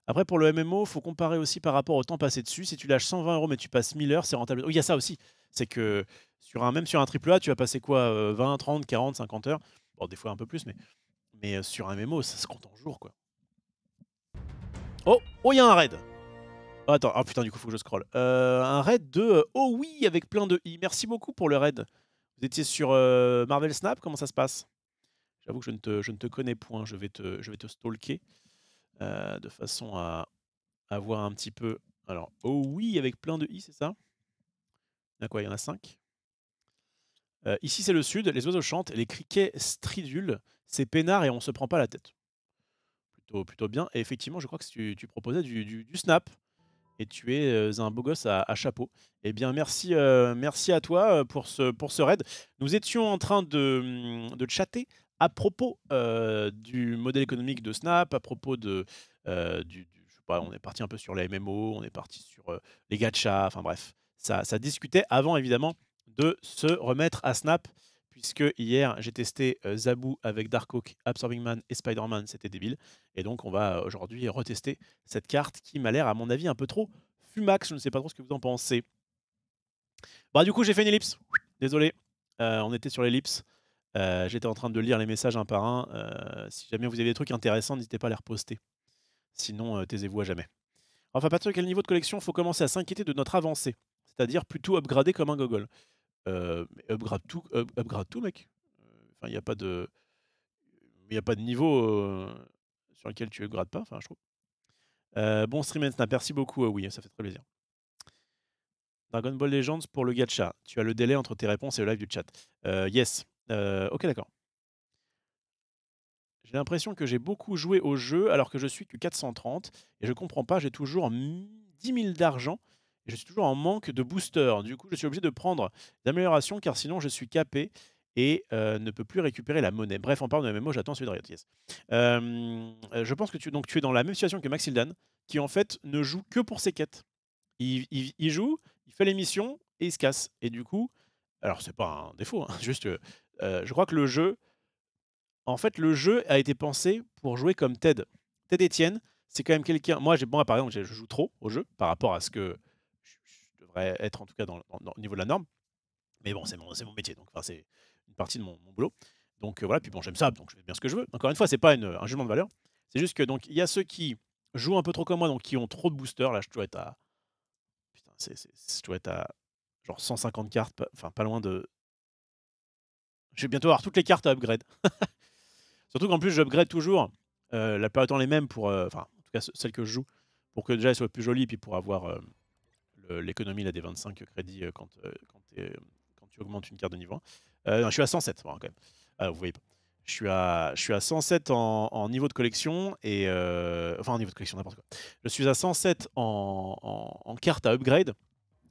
Après, pour le MMO, il faut comparer aussi par rapport au temps passé dessus. Si tu lâches 120 € mais tu passes 1000 heures, c'est rentable. Oui, il y a ça aussi. C'est que même sur un triple A, tu vas passer quoi 20, 30, 40, 50 heures. Bon, des fois un peu plus, mais sur un MMO, ça se compte en jours, quoi. Oh, il y a un raid. Oh, attends, oh putain, du coup, faut que je scroll. Un raid de oh oui, avec plein de i. Merci beaucoup pour le raid. Vous étiez sur Marvel Snap, comment ça se passe? J'avoue que je ne te connais point, je vais te stalker de façon à voir un petit peu. Alors, oh oui, avec plein de i, c'est ça? Il y en a quoi? Il y en a 5. Ici, c'est le sud, les oiseaux chantent, les criquets stridulent, c'est peinard et on se prend pas la tête. Plutôt bien. Et effectivement, je crois que tu proposais du Snap et tu es un beau gosse à chapeau. Eh bien, merci à toi pour ce raid. Nous étions en train de chatter à propos du modèle économique de Snap, à propos je sais pas, on est parti un peu sur les MMO, on est parti sur les gachas, enfin bref, ça discutait avant évidemment de se remettre à Snap, puisque hier j'ai testé Zaboo avec Darkhawk, Absorbing Man et Spider-Man, c'était débile. Et donc on va aujourd'hui retester cette carte qui m'a l'air à mon avis un peu trop fumax, je ne sais pas trop ce que vous en pensez. Bah du coup j'ai fait une ellipse, désolé, on était sur l'ellipse. J'étais en train de lire les messages un par un. Si jamais vous avez des trucs intéressants, n'hésitez pas à les reposter. Sinon, taisez-vous à jamais. Enfin, à partir de quel niveau de collection faut commencer à s'inquiéter de notre avancée? C'est-à-dire plutôt upgrader comme un gogol. Mais upgrade tout mec. Enfin il y a pas de niveau, sur lequel tu upgrades pas, enfin je trouve. Bon stream and snap, merci beaucoup, oui, ça fait très plaisir. Dragon Ball Legends pour le gacha. Tu as le délai entre tes réponses et le live du chat. Yes. OK, d'accord. J'ai l'impression que j'ai beaucoup joué au jeu alors que je suis que 430 et je comprends pas, j'ai toujours 10 000 d'argent et je suis toujours en manque de booster. Du coup, je suis obligé de prendre d'améliorations car sinon je suis capé et ne peux plus récupérer la monnaie. Bref, on parle de MMO, j'attends celui de Riot, yes. Je pense que tu es dans la même situation que Maxildan qui en fait ne joue que pour ses quêtes. Il joue, il fait les missions et il se casse. Et du coup, alors c'est pas un défaut, hein, juste je crois que le jeu, en fait, le jeu a été pensé pour jouer comme Ted. Ted Etienne, c'est quand même quelqu'un. Moi, par exemple, je joue trop au jeu par rapport à ce que je devrais être, en tout cas, au niveau de la norme. Mais bon, c'est mon métier, donc enfin, c'est une partie de mon boulot. Donc voilà, puis bon, j'aime ça, donc je fais bien ce que je veux. Encore une fois, c'est pas un jugement de valeur. C'est juste que donc il y a ceux qui jouent un peu trop comme moi, donc qui ont trop de boosters. Là, je dois être à. Putain, je dois être à genre 150 cartes, enfin pas loin de. Je vais bientôt avoir toutes les cartes à upgrade. Surtout qu'en plus, j'upgrade toujours, la plupart du temps les mêmes pour, enfin, en tout cas celles que je joue, pour que déjà elles soient plus jolies, puis pour avoir l'économie là, des 25 crédits quand tu augmentes une carte de niveau 1. Non, je suis à 107, bon, quand même. Ah, vous voyez pas. Je suis à 107 en niveau de collection, et enfin en niveau de collection, n'importe quoi. Je suis à 107 en cartes à upgrade,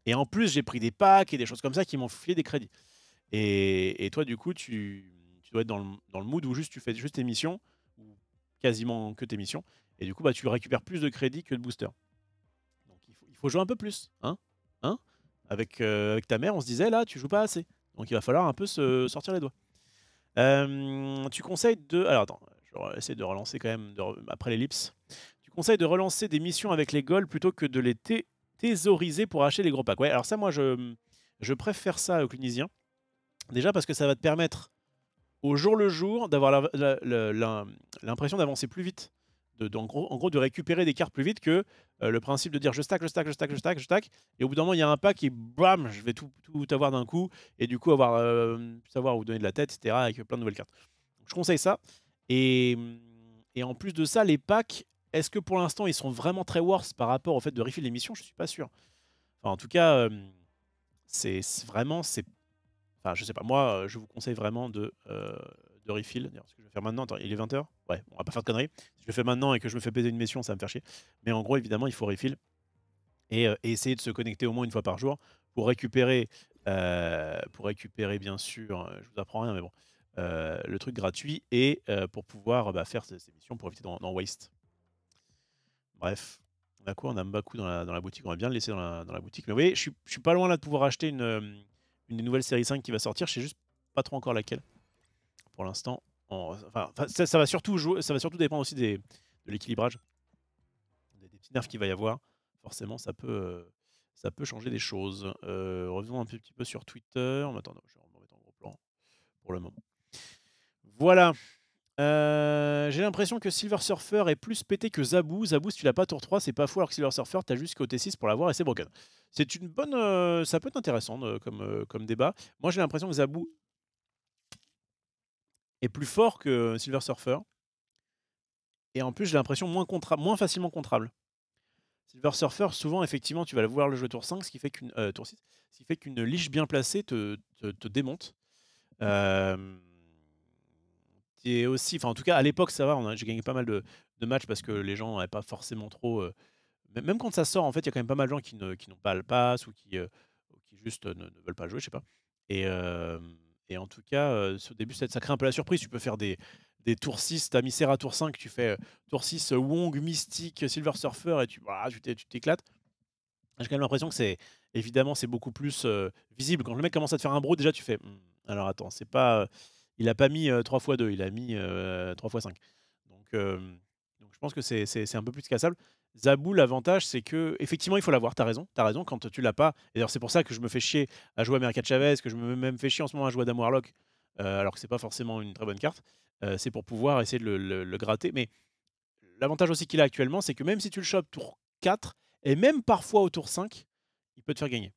et en plus j'ai pris des packs et des choses comme ça qui m'ont filé des crédits. Et toi, du coup, tu dois être dans le mood où juste tu fais juste tes missions, ou quasiment que tes missions, et du coup, bah, tu récupères plus de crédits que de boosters. Donc il faut jouer un peu plus, hein, hein. Avec ta mère, on se disait, là, tu joues pas assez. Donc il va falloir un peu se sortir les doigts. Tu conseilles de... Alors attends, je vais essayer de relancer quand même, après l'ellipse. Tu conseilles de relancer des missions avec les golds plutôt que de les thésauriser pour acheter les gros packs. Ouais, alors ça, moi, je préfère ça au Clunisien. Déjà parce que ça va te permettre au jour le jour d'avoir l'impression d'avancer plus vite. En gros, de récupérer des cartes plus vite que le principe de dire je stack, je stack, je stack, je stack, je stack. Et au bout d'un moment, il y a un pack et bam, je vais tout avoir d'un coup. Et du coup, savoir où donner de la tête, etc. avec plein de nouvelles cartes. Donc, je conseille ça. Et, et en plus de ça, les packs, est-ce que pour l'instant, ils sont vraiment très worse par rapport au fait de refill les missions? Je suis pas sûr. Enfin, en tout cas, vraiment, enfin, je sais pas. Moi, je vous conseille vraiment de refill. D'ailleurs, ce que je vais faire maintenant, attends, il est 20 h. Ouais, on va pas faire de conneries. Si je le fais maintenant et que je me fais péter une mission, ça va me faire chier. Mais en gros, évidemment, il faut refill. Et essayer de se connecter au moins une fois par jour pour récupérer, bien sûr, je vous apprends rien, mais bon, le truc gratuit, et pour pouvoir faire ces missions pour éviter d'en waste. Bref. On a quoi? On a Mbaku dans la boutique. On va bien le laisser dans la boutique. Mais vous voyez, je suis pas loin là de pouvoir acheter une des nouvelles séries 5 qui va sortir. Je sais juste pas trop encore laquelle. Pour l'instant, enfin, ça va surtout dépendre aussi de l'équilibrage. Des petits nerfs qu'il va y avoir. Forcément, ça peut changer des choses. Revenons un petit peu sur Twitter. Attends, je vais me mettre en gros plan pour le moment. Voilà. J'ai l'impression que Silver Surfer est plus pété que Zabou. Zabou, si tu l'as pas tour 3, c'est pas fou, alors que Silver Surfer, t'as juste côté 6 pour l'avoir et c'est broken. C'est une bonne. Ça peut être intéressant comme débat. Moi, j'ai l'impression que Zabou est plus fort que Silver Surfer. Et en plus, j'ai l'impression moins facilement contrable. Silver Surfer, souvent, effectivement, tu vas vouloir le jouer tour 5, ce qui fait tour 6, ce qui fait qu'une liche bien placée te démonte. Et aussi, enfin en tout cas à l'époque ça va, j'ai gagné pas mal de matchs parce que les gens n'avaient pas forcément trop. Même quand ça sort, en fait, il y a quand même pas mal de gens qui n'ont pas le pass ou qui juste ne veulent pas jouer, je sais pas. Et en tout cas, au début, ça crée un peu la surprise. Tu peux faire des tours 6, t'as Misera tour 5, tu fais tour 6, Wong, Mystique, Silver Surfer, et tu t'éclates. J'ai quand même l'impression que évidemment, c'est beaucoup plus visible. Quand le mec commence à te faire un bro, déjà, tu fais alors attends, c'est pas. Il a pas mis 3 x 2, il a mis 3 x 5. Donc je pense que c'est un peu plus cassable. Zabou, l'avantage, c'est que effectivement, il faut l'avoir. T'as raison. Quand tu l'as pas. Et d'ailleurs, c'est pour ça que je me fais chier à jouer America Chavez, que je me même fais chier en ce moment à jouer Adam Warlock, alors que c'est pas forcément une très bonne carte. C'est pour pouvoir essayer de le gratter. Mais l'avantage aussi qu'il a actuellement, c'est que même si tu le chopes tour 4, et même parfois au tour 5, il peut te faire gagner.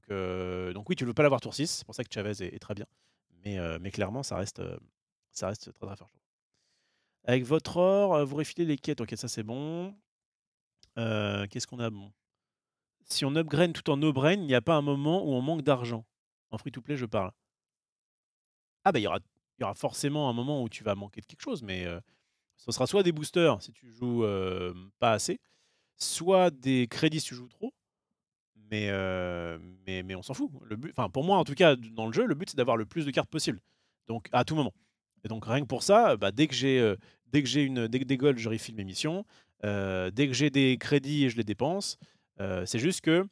Donc oui, tu ne veux pas l'avoir tour 6, c'est pour ça que Chavez est très bien. Mais clairement, ça reste très très fort. Avec votre or, vous refilez les quêtes. Ok, ça c'est bon. Qu'est-ce qu'on a bon? Si on upgrade tout en no-brain, il n'y a pas un moment où on manque d'argent. En free-to-play, je parle. Ah bah, il y aura forcément un moment où tu vas manquer de quelque chose, mais ce sera soit des boosters si tu joues pas assez, soit des crédits si tu joues trop, mais on s'en fout. Enfin, pour moi, en tout cas, dans le jeu, le but, c'est d'avoir le plus de cartes possible, donc à tout moment. Et donc rien que pour ça, bah, dès que j'ai des golds, je refill mes missions. Dès que j'ai des crédits, je les dépense. C'est juste que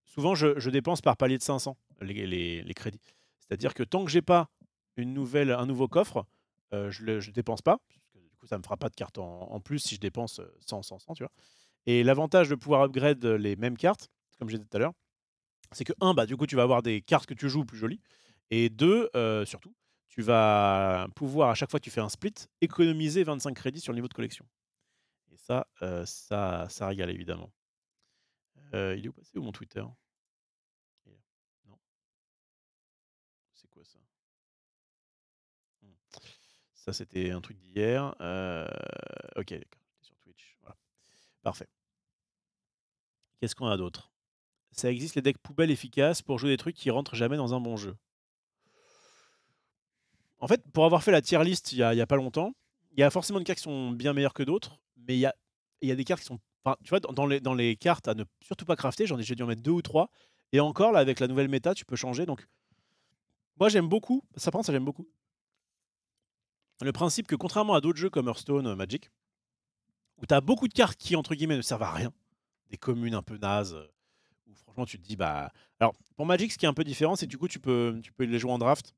souvent, je dépense par palier de 500 les crédits. C'est-à-dire que tant que j'ai pas un nouveau coffre, je ne dépense pas. Parce que, du coup, ça me fera pas de cartes en plus si je dépense 100, tu vois. Et l'avantage de pouvoir upgrade les mêmes cartes, comme j'ai dit tout à l'heure, c'est que, un, bah, du coup, tu vas avoir des cartes que tu joues plus jolies. Et deux, surtout, tu vas pouvoir, à chaque fois que tu fais un split, économiser 25 crédits sur le niveau de collection. Et ça régale évidemment. Il est où passé où mon Twitter? Non. C'est quoi ça? Ça, c'était un truc d'hier. Ok, d'accord. J'étais sur Twitch. Voilà. Parfait. Qu'est-ce qu'on a d'autre? Ça existe les decks poubelles efficaces pour jouer des trucs qui rentrent jamais dans un bon jeu. En fait, pour avoir fait la tier list il y a pas longtemps, il y a forcément des cartes qui sont bien meilleures que d'autres, mais il y a des cartes qui sont. Enfin, tu vois, dans les cartes à ne surtout pas crafter, j'ai dû en mettre 2 ou 3. Et encore, là, avec la nouvelle méta, tu peux changer. Donc, moi, j'aime beaucoup. Ça, prend, ça, j'aime beaucoup. Le principe que, contrairement à d'autres jeux comme Hearthstone, Magic, où tu as beaucoup de cartes qui, entre guillemets, ne servent à rien, des communes un peu nazes, où franchement, tu te dis, bah. Alors, pour Magic, ce qui est un peu différent, c'est que du coup, tu peux les jouer en draft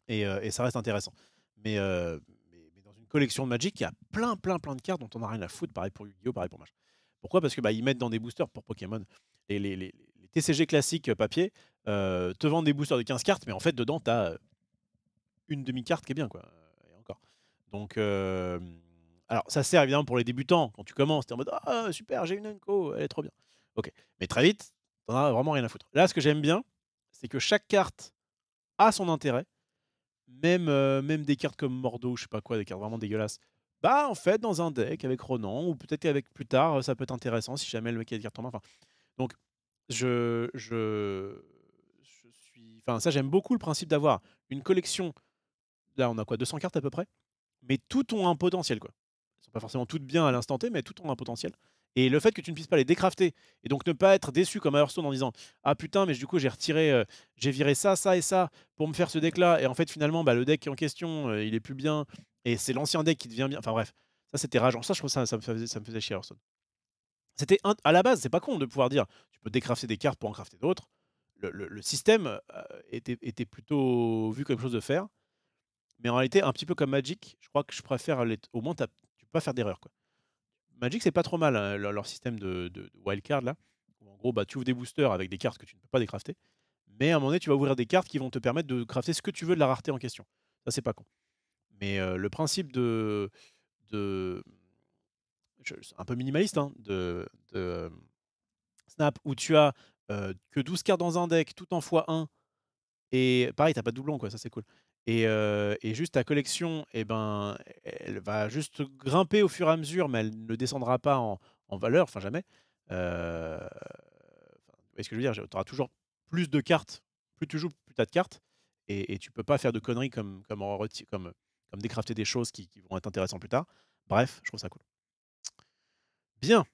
et ça reste intéressant. Mais dans une collection de Magic, il y a plein de cartes dont on n'a rien à foutre. Pareil pour Yu-Gi-Oh!, pareil pour Machin. Pourquoi? Parce que bah, ils mettent dans des boosters pour Pokémon. Et les TCG classiques papier te vendent des boosters de 15 cartes, mais en fait, dedans, tu as une demi-carte qui est bien, quoi. Et encore. Donc, alors, ça sert évidemment pour les débutants. Quand tu commences, tu es en mode ah, super, j'ai une Unco, elle est trop bien. Ok. Mais très vite, t'en as vraiment rien à foutre. Là, ce que j'aime bien, c'est que chaque carte a son intérêt. Même des cartes comme Mordo, je sais pas quoi, des cartes vraiment dégueulasses. Bah, en fait, dans un deck avec Ronan, ou peut-être qu'avec plus tard, ça peut être intéressant si jamais le mec a des cartes en main. Enfin, donc, je suis. Enfin, ça, j'aime beaucoup le principe d'avoir une collection. Là, on a quoi, 200 cartes à peu près? Mais toutes ont un potentiel, quoi. Elles sont pas forcément toutes bien à l'instant T, mais toutes ont un potentiel. Et le fait que tu ne puisses pas les décrafter, et donc ne pas être déçu comme à Hearthstone en disant ah putain, mais du coup j'ai viré ça, ça et ça pour me faire ce deck là, et en fait finalement bah, le deck en question il est plus bien, et c'est l'ancien deck qui devient bien. Enfin bref, ça c'était rageant. Ça, je trouve ça me faisait chier Hearthstone. À la base, c'est pas con de pouvoir dire tu peux décrafter des cartes pour en crafter d'autres. Le système était plutôt vu comme chose de faire. Mais en réalité, un petit peu comme Magic, je crois que je préfère au moins tu peux pas faire d'erreur, quoi. Magic, c'est pas trop mal, hein, leur système de wildcard là. Où en gros, bah, tu ouvres des boosters avec des cartes que tu ne peux pas décrafter. Mais à un moment donné, tu vas ouvrir des cartes qui vont te permettre de crafter ce que tu veux de la rareté en question. Ça, c'est pas con. Mais le principe de c'est un peu minimaliste, hein, de Snap, où tu as que 12 cartes dans un deck, tout en x1. Et pareil, t'as pas de doublon, quoi, ça c'est cool. Et juste ta collection, eh ben, elle va juste grimper au fur et à mesure, mais elle ne descendra pas en valeur, enfin jamais. Vous voyez ce que je veux dire? Tu auras toujours plus de cartes. Plus tu joues, plus tu as de cartes. Et tu peux pas faire de conneries comme décrafter des choses qui vont être intéressantes plus tard. Bref, je trouve ça cool. Bien.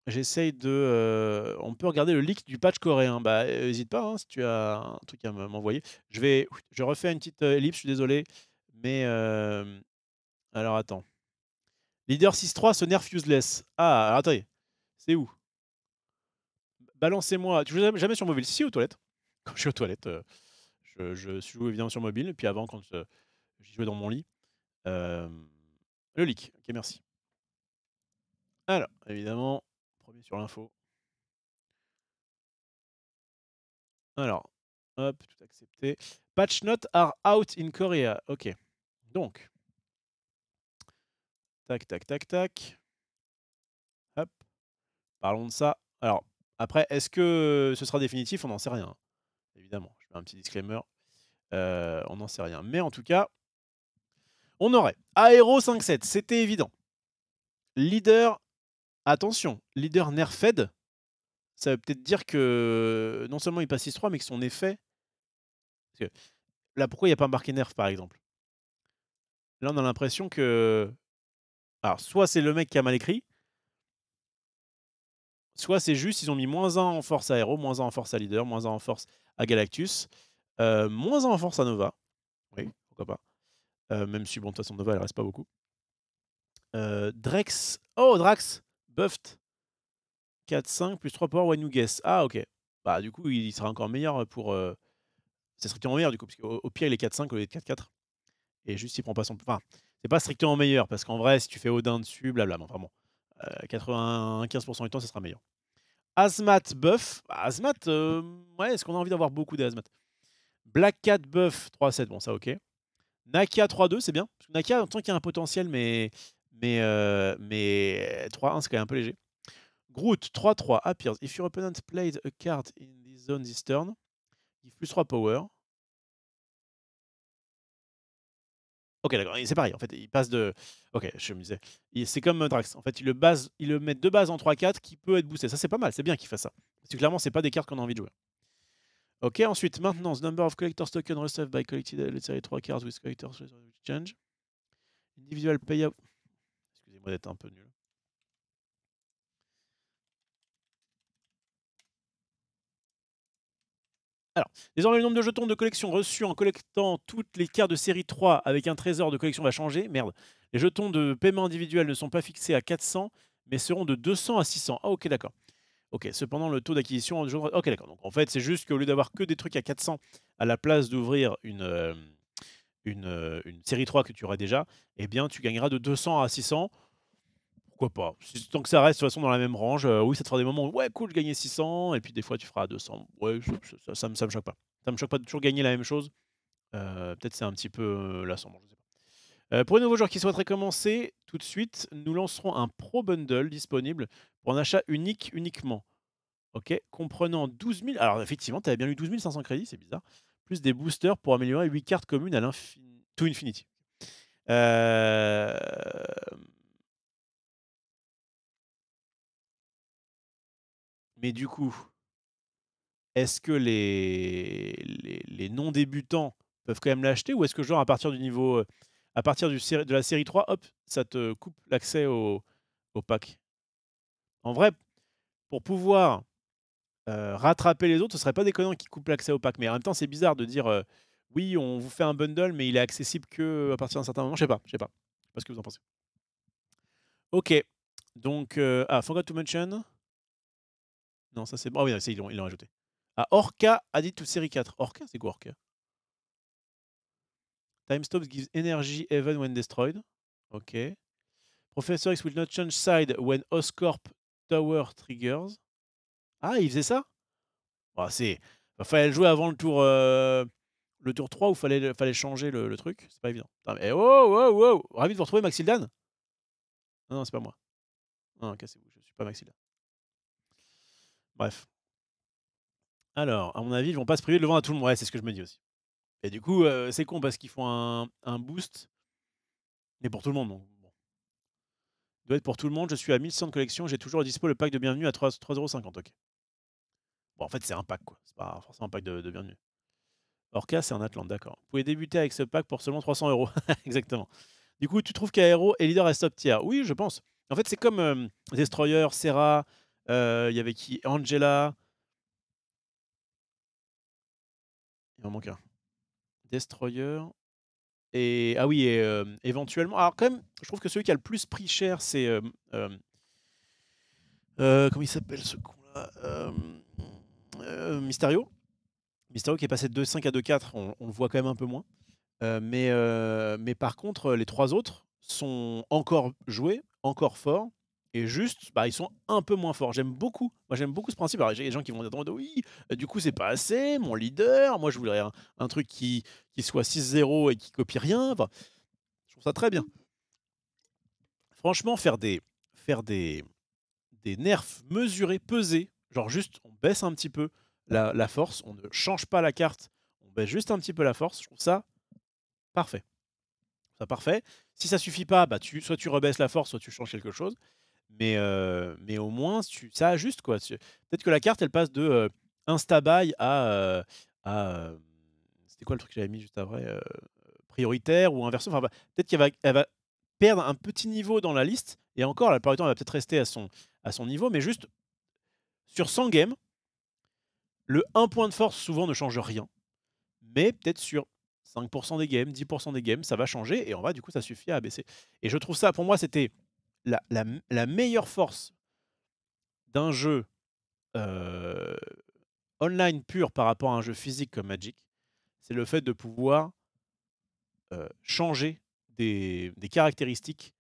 J'essaye de. On peut regarder le leak du patch coréen. Bah, hésite pas, hein, si tu as un truc à m'envoyer. Je refais une petite ellipse, je suis désolé. Mais alors attends. Leader 6-3 se nerf useless. Ah, alors attendez. C'est où? Balancez-moi. Tu joues jamais sur mobile? Si, aux toilettes. Quand je suis aux toilettes, je joue évidemment sur mobile. Puis avant, quand j'y jouais dans mon lit. Euh, le leak. Ok, merci. Alors, évidemment, premier sur l'info. Alors, hop, tout accepté. Patch notes are out in Korea. Ok. Donc, tac, tac, tac, tac. Hop. Parlons de ça. Alors, Après, est-ce que ce sera définitif? On n'en sait rien, hein, évidemment. Je mets un petit disclaimer, on n'en sait rien. Mais en tout cas, on aurait Aero 5-7, c'était évident. Leader, attention, leader nerfed, ça veut peut-être dire que non seulement il passe 6-3, mais que son effet parce que là, pourquoi il n'y a pas marqué nerf, par exemple? Là, on a l'impression que alors soit c'est le mec qui a mal écrit, soit c'est juste ils ont mis -1 en force à Aero, -1 en force à leader, -1 en force à Galactus, -1 en force à Nova. Oui, pourquoi pas. Même si bon, de toute façon Nova, elle reste pas beaucoup. Drex, oh Drax, buffed 4-5 plus 3 power when you guess. Ah OK. Bah du coup, il sera encore meilleur pour, c'est strictement meilleur du coup, parce qu'au au pire il est 4-5 au lieu de 4-4 et juste il prend pas son enfin, c'est pas strictement meilleur parce qu'en vrai si tu fais Odin dessus, blabla, mais enfin bon, 95 du temps, ça sera meilleur. Hazmat buff, bah, Hazmat, ouais, est-ce qu'on a envie d'avoir beaucoup de Hazmat? Black Cat buff 3-7, bon ça OK. Nakia 3-2, c'est bien. Parce que Nakia, on sent qu'il y a un potentiel, mais 3-1, c'est quand même un peu léger. Groot 3-3 appears. If your opponent played a card in this zone this turn, give plus 3 power. Ok, d'accord, c'est pareil. En fait, il passe de. Ok, je me disais. C'est comme Drax. En fait, il le met de base en 3-4 qui peut être boosté. Ça, c'est pas mal. C'est bien qu'il fasse ça. Parce que clairement, c'est pas des cartes qu'on a envie de jouer. Ok, ensuite, maintenance. Number of collector's tokens received by collected, let's say 3 cards with collector's exchange. Individual payout. Excusez-moi d'être un peu nul. Alors, désormais, le nombre de jetons de collection reçus en collectant toutes les cartes de série 3 avec un trésor de collection va changer. Merde. Les jetons de paiement individuel ne sont pas fixés à 400, mais seront de 200 à 600. Ah, ok, d'accord. Ok, cependant, le taux d'acquisition... Ok, d'accord. Donc, en fait, c'est juste qu'au lieu d'avoir que des trucs à 400 à la place d'ouvrir une série 3 que tu aurais déjà, eh bien, tu gagneras de 200 à 600. Pourquoi pas? Tant que ça reste de toute façon dans la même range, oui, ça te fera des moments où ouais, cool, je gagnais 600 et puis des fois tu feras 200. Ouais, ça me choque pas. Ça me choque pas de toujours gagner la même chose. Peut-être c'est un petit peu, lassant, bon, je sais pas. Pour les nouveaux joueurs qui souhaiteraient commencer, tout de suite, nous lancerons un Pro Bundle disponible pour un achat unique uniquement. OK, comprenant 12 000 alors effectivement, tu avais bien lu 12 500 crédits, c'est bizarre, plus des boosters pour améliorer 8 cartes communes à to infinity. Hem mais du coup est-ce que les non débutants peuvent quand même l'acheter ou est-ce que genre à partir du niveau, à partir de la série 3, hop, ça te coupe l'accès au pack? En vrai, pour pouvoir, rattraper les autres, ce serait pas déconnant qu'ils coupent l'accès au pack, mais en même temps, c'est bizarre de dire, «Oui, on vous fait un bundle, mais il est accessible qu'à partir d'un certain moment». Je sais pas, je sais pas. Je sais pas ce que vous en pensez. OK, donc forgot to mention non, ça c'est bon, ah oui, ça ils l'ont ajouté. Ah, Orca added to série 4. Orca, c'est quoi Orca? Time stops gives energy even when destroyed. OK. Professor X will not change side when Oscorp Tower triggers. Ah, il faisait ça? Bah, fallait le jouer avant le tour 3 où fallait changer le truc. C'est pas évident. Putain, mais wow, wow, wow! Ravi de vous retrouver, Maxildan. Non, non, c'est pas moi. Non, cassez-vous, je suis pas Maxildan. Bref. Alors, à mon avis, ils vont pas se priver de le vendre à tout le monde. Ouais, c'est ce que je me dis aussi. Et du coup, c'est con parce qu'ils font un boost, mais pour tout le monde, donc bon. Doit être pour tout le monde. Je suis à 1100 de collection. J'ai toujours à dispo le pack de bienvenue à 3,50 €. OK. Bon, en fait, c'est un pack, quoi. C'est pas forcément un pack de bienvenue. Orca, c'est un Atlante, d'accord. Vous pouvez débuter avec ce pack pour seulement 300 €. Exactement. Du coup, tu trouves qu'Aero et Leader reste top tier? Oui, je pense. En fait, c'est comme Destroyer, Serra, il y avait qui? Angela. Il en manque un. Destroyer et ah oui et éventuellement alors quand même, je trouve que celui qui a le plus pris cher, c'est, comment il s'appelle ce con-là? Mysterio. Mysterio qui est passé de 2,5 à 2,4, on le voit quand même un peu moins. Mais par contre, les 3 autres sont encore joués, encore forts et juste, bah, ils sont un peu moins forts. J'aime beaucoup ce principe. Alors, il y a des gens qui vont dire: «Oui, du coup, c'est pas assez, mon leader, moi je voudrais un truc qui soit 6-0 et qui copie rien». Enfin, je trouve ça très bien. Franchement, faire des nerfs mesurés, pesés Genre juste, on baisse un petit peu la force, on ne change pas la carte, on baisse juste un petit peu la force. Je trouve ça parfait. Ça parfait. Si ça suffit pas, bah soit tu rebaisses la force, soit tu changes quelque chose. Mais au moins, ça ajuste quoi. Peut-être que la carte, elle passe de insta-buy à c'était quoi le truc que j'avais mis juste après prioritaire ou inversement. Enfin, peut-être elle va perdre un petit niveau dans la liste. Et encore, la plupart du temps, elle va peut-être rester à son niveau. Mais juste sur 100 games, le 1 point de force souvent ne change rien. Mais peut-être sur 5% des games, 10% des games, ça va changer. Et en vrai, du coup, ça suffit à abaisser. Et je trouve ça, pour moi, c'était la meilleure force d'un jeu online pur par rapport à un jeu physique comme Magic, c'est le fait de pouvoir changer des caractéristiques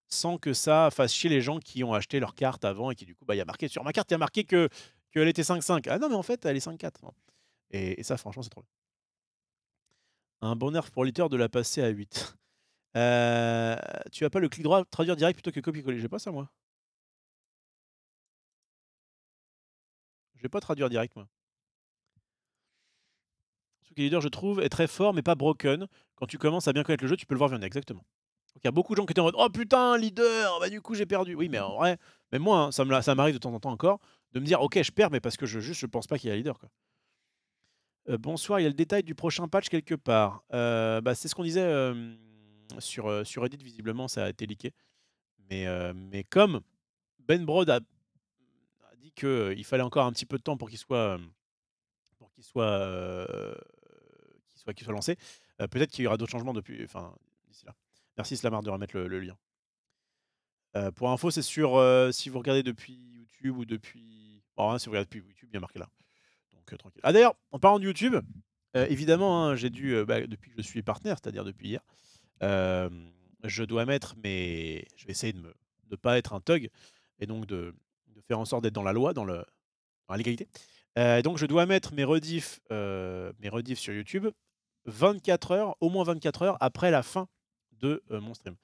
sans que ça fasse chier les gens qui ont acheté leur carte avant et qui du coup, bah, il y a marqué sur ma carte, il y a marqué qu'elle était 5-5. Ah non, mais en fait, elle est 5-4. Et ça, franchement, c'est trop bien. Un bon nerf pour l'éditeur de la passer à 8. Tu as pas le clic droit traduire direct plutôt que copier-coller. J'ai pas ça, moi. Je vais pas traduire direct, moi. Ce que leader, je trouve, est très fort, mais pas broken. Quand tu commences à bien connaître le jeu, tu peux le voir venir. Exactement. Donc, il y a beaucoup de gens qui étaient en mode oh putain, leader, bah du coup j'ai perdu. Oui, mais en vrai, même moi, hein, ça m'arrive de temps en temps encore de me dire ok, je perds, mais parce que je pense pas qu'il y a leader. Quoi. Bonsoir, il y a le détail du prochain patch quelque part. Bah, c'est ce qu'on disait sur Reddit, visiblement, ça a été leaké. Mais comme Ben Brod a dit qu'il fallait encore un petit peu de temps pour qu'il soit, qu'il soit lancé, peut-être qu'il y aura d'autres changements depuis, enfin, d'ici là. Merci Slamar de remettre le lien. Pour info, c'est sur si vous regardez depuis YouTube ou depuis. Bon, hein, si vous regardez depuis YouTube, il y a marqué là. Donc tranquille. Ah d'ailleurs, en parlant de YouTube, évidemment, hein, j'ai dû, depuis que je suis partenaire, c'est-à-dire depuis hier, euh, je dois mettre mes. Je vais essayer de ne pas être un thug et donc de faire en sorte d'être dans la loi, dans la légalité. Donc je dois mettre mes rediffs sur YouTube 24 heures, au moins 24 heures après la fin de mon stream.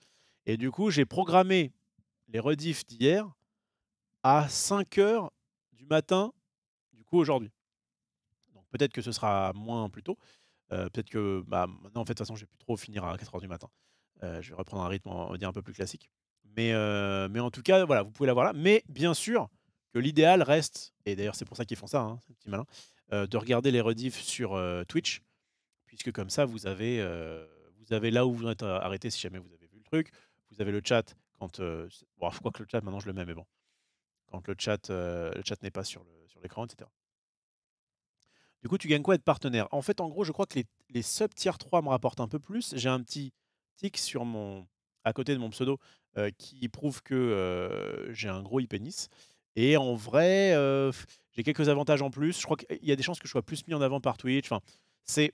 Et du coup, j'ai programmé les rediffs d'hier à 5 heures du matin, du coup, aujourd'hui. Donc peut-être que ce sera moins plus tôt. Peut-être que bah, maintenant, en fait, de toute façon, je vais plus trop finir à 4 heures du matin. Je vais reprendre un rythme, on va dire, un peu plus classique. Mais en tout cas, voilà, vous pouvez l'avoir là. Mais bien sûr que l'idéal reste, et d'ailleurs c'est pour ça qu'ils font ça, hein, c'est un petit malin, de regarder les rediffs sur Twitch, puisque comme ça, vous avez là où vous êtes arrêté si jamais vous avez vu le truc. Vous avez le chat quand... bon, je crois que le chat, maintenant, je le mets, mais bon. Quand le chat n'est pas sur l'écran, etc. Du coup, tu gagnes quoi être partenaire? En fait, en gros, je crois que les sub tier 3 me rapportent un peu plus. J'ai un petit tic à côté de mon pseudo qui prouve que j'ai un gros e-pénis. Et en vrai, j'ai quelques avantages en plus. Je crois qu'il y a des chances que je sois plus mis en avant par Twitch. Enfin, c'est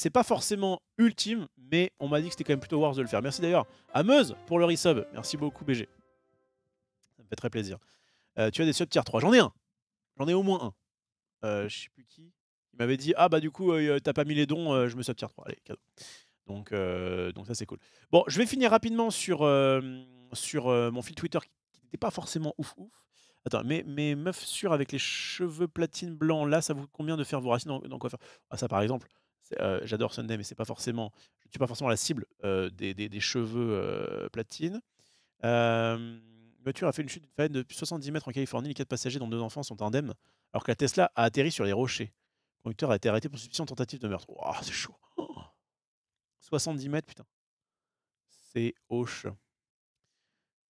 pas forcément ultime, mais on m'a dit que c'était quand même plutôt worth de le faire. Merci d'ailleurs à Meuse pour le resub. Merci beaucoup, BG. Ça me fait très plaisir. Tu as des sub tier 3. J'en ai un. J'en ai au moins un. Je sais plus qui. Il m'avait dit ah bah du coup t'as pas mis les dons, je me sub tier 3. Allez, cadeau. Donc ça c'est cool. Bon, je vais finir rapidement sur mon fil Twitter qui n'était pas forcément ouf ouf. Attends, mes meufs sûres avec les cheveux platine blancs, là, ça vous coûte combien de faire vos racines dans quoi faire? Ah ça par exemple, j'adore Sunday, mais c'est pas forcément, je ne suis pas forcément la cible des cheveux platine. Une voiture a fait une chute d'une falaise de 70 mètres en Californie. Les 4 passagers, dont 2 enfants, sont indemnes, alors que la Tesla a atterri sur les rochers. Le conducteur a été arrêté pour suspicion de tentative de meurtre. Wow, c'est chaud. Oh, 70 mètres, putain. C'est hoche.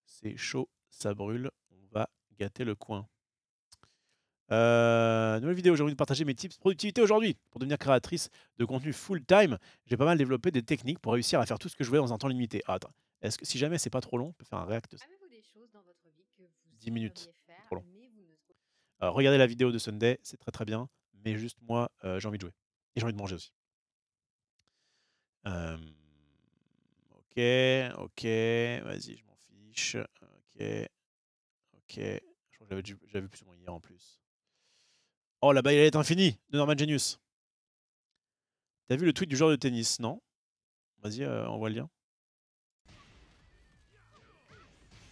C'est chaud, ça brûle. On va gâter le coin. Nouvelle vidéo, j'ai envie de partager mes tips productivité aujourd'hui. Pour devenir créatrice de contenu full-time, j'ai pas mal développé des techniques pour réussir à faire tout ce que je voulais dans un temps limité. Ah, attends, si jamais c'est pas trop long, on peut faire un react. Avez-vous des choses dans votre vie que vous 10 minutes, aimeriez faire, trop long. mais vous ne trouvez Regardez la vidéo de Sunday, c'est très très bien, mais juste moi, j'ai envie de jouer. Et j'ai envie de manger aussi. Ok, ok, vas-y, je m'en fiche. Ok, ok. Je crois que j'avais plus ou moins hier en plus. Oh, la baguette infinie de Norman Genius. T'as vu le tweet du joueur de tennis, non? Vas-y, envoie le lien.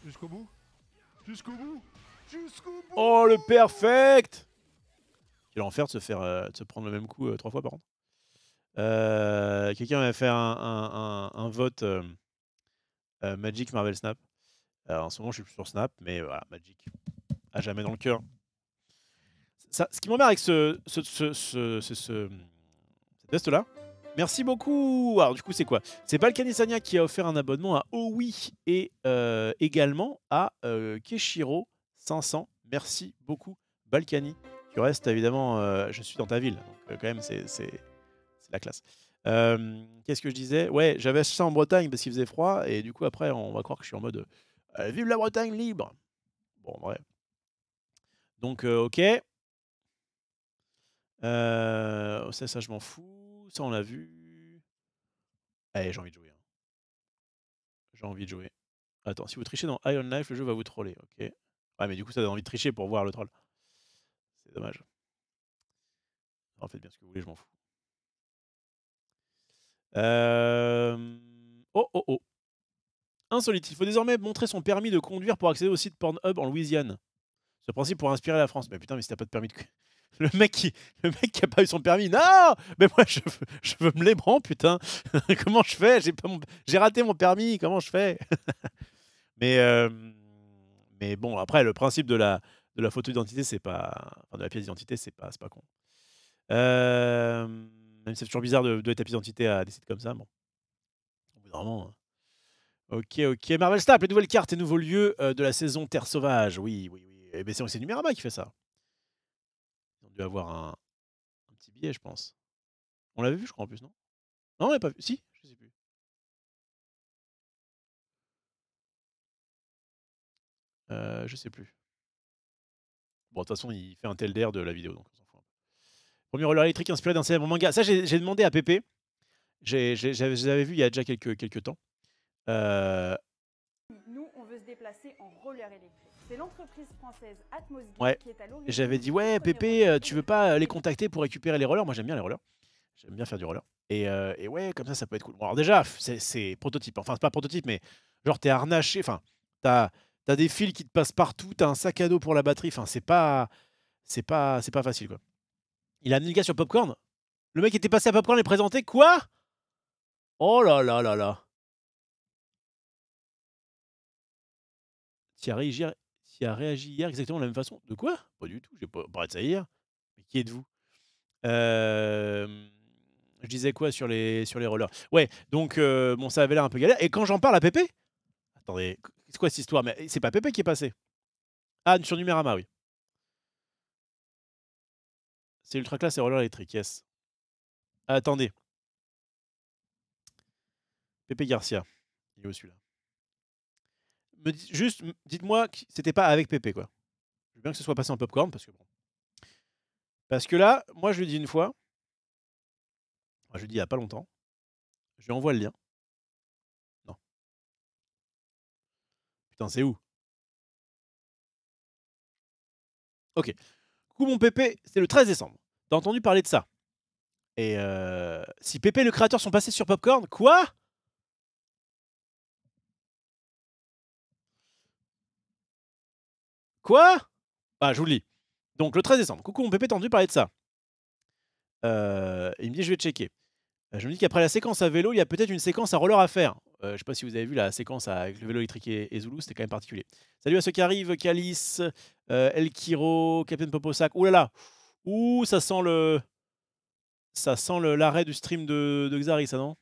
Jusqu'au bout? Jusqu'au bout? Oh, le perfect! Quel enfer de se faire de se prendre le même coup 3 fois par contre. Quelqu'un va faire un vote Magic Marvel Snap. Alors, en ce moment, je suis plus sur Snap, mais voilà, Magic. À jamais dans le cœur. Ce qui m'emmerde avec cette veste-là. Merci beaucoup. Alors, du coup, c'est quoi? C'est Balkanisania qui a offert un abonnement à Owi et également à Keshiro 500. Merci beaucoup, Balkani. Tu restes évidemment, je suis dans ta ville. Donc, quand même, c'est la classe. Qu'est-ce que je disais? Ouais, j'avais acheté ça en Bretagne parce qu'il faisait froid. Et du coup, après, on va croire que je suis en mode vive la Bretagne libre. Bon, ouais. Donc, ok. Ça, je m'en fous. Ça, on l'a vu. Allez, j'ai envie de jouer. Hein. J'ai envie de jouer. Attends, si vous trichez dans Iron Knife, le jeu va vous troller. Ok. Ouais, mais du coup, ça donne envie de tricher pour voir le troll. C'est dommage. En faites bien ce que vous voulez, je m'en fous. Oh, oh, oh. Insolite. Il faut désormais montrer son permis de conduire pour accéder au site Pornhub en Louisiane. Ce principe pour inspirer la France. Mais putain, mais si t'as pas de permis de... Le mec qui a pas eu son permis. Non! Mais moi, je veux me l'ébran, putain. Comment je fais? J'ai raté mon permis. Comment je fais? mais bon, après, le principe de la photo d'identité, c'est pas... Enfin, de la pièce d'identité, c'est pas con. Même si c'est toujours bizarre de donner ta pièce d'identité à des sites comme ça. Bon. Au bout d'un moment... Ok, ok. Marvel Snap, les nouvelles cartes et nouveaux lieux de la saison Terre Sauvage. Oui, oui, oui. Et c'est Numérama qui fait ça. Ils ont dû avoir un petit billet, je pense. On l'avait vu, je crois, en plus, non? Non, on l'a pas vu. Si? Je sais plus. Je sais plus. Bon, de toute façon, il fait un tel d'air de la vidéo, donc on s'en fout un peu. Premier roller électrique inspiré d'un célèbre manga. Ça, j'ai demandé à Pépé. J'avais vu il y a déjà quelques temps. Nous, on veut se déplacer en roller électrique. C'est l'entreprise française Atmosgeek qui est à l'origine. J'avais dit, ouais, Pépé, tu veux pas les contacter pour récupérer les rollers? Moi, j'aime bien les rollers. J'aime bien faire du roller. Et ouais, comme ça peut être cool. Bon, alors déjà, c'est prototype. Enfin, c'est pas prototype, mais genre, t'es harnaché. Enfin, t'as des fils qui te passent partout. T'as un sac à dos pour la batterie. Enfin, c'est pas facile, quoi. Il a amené le gars sur Popcorn. Le mec était passé à Popcorn et présenté. Quoi? Oh là là là là. Tu as réagi hier exactement de la même façon? De quoi? Pas du tout, j'ai pas parlé de ça hier. Mais qui êtes-vous? Je disais quoi sur les rollers? Ouais, donc bon, ça avait l'air un peu galère. Et quand j'en parle à Pépé, attendez, c'est quoi cette histoire? Mais c'est pas Pépé qui est passé. Ah, sur Numérama, oui. C'est Ultra Class et roller électrique, yes. Attendez. Pépé Garcia. Il est où celui-là? Juste, dites-moi que c'était pas avec Pépé, quoi. Je veux bien que ce soit passé en popcorn, parce que bon. Parce que là, moi, je lui dis une fois. Je lui dis il y a pas longtemps. Je lui envoie le lien. Non. Putain, c'est où? Ok. Coucou mon Pépé, c'est le 13 décembre. T'as entendu parler de ça? Et si Pépé et le créateur sont passés sur Popcorn, quoi? Quoi? Ah, je vous le lis. Donc le 13 décembre. Coucou mon Pépé, t'as entendu parler de ça? Il me dit je vais checker. Je me dis qu'après la séquence à vélo, il y a peut-être une séquence à roller à faire. Je sais pas si vous avez vu la séquence avec le vélo électrique et Zulu, c'était quand même particulier. Salut à ceux qui arrivent, Calice, El Kiro, Captain Poposac. Ouh là là. Ouh, ça sent l'arrêt du stream de Xari, ça non?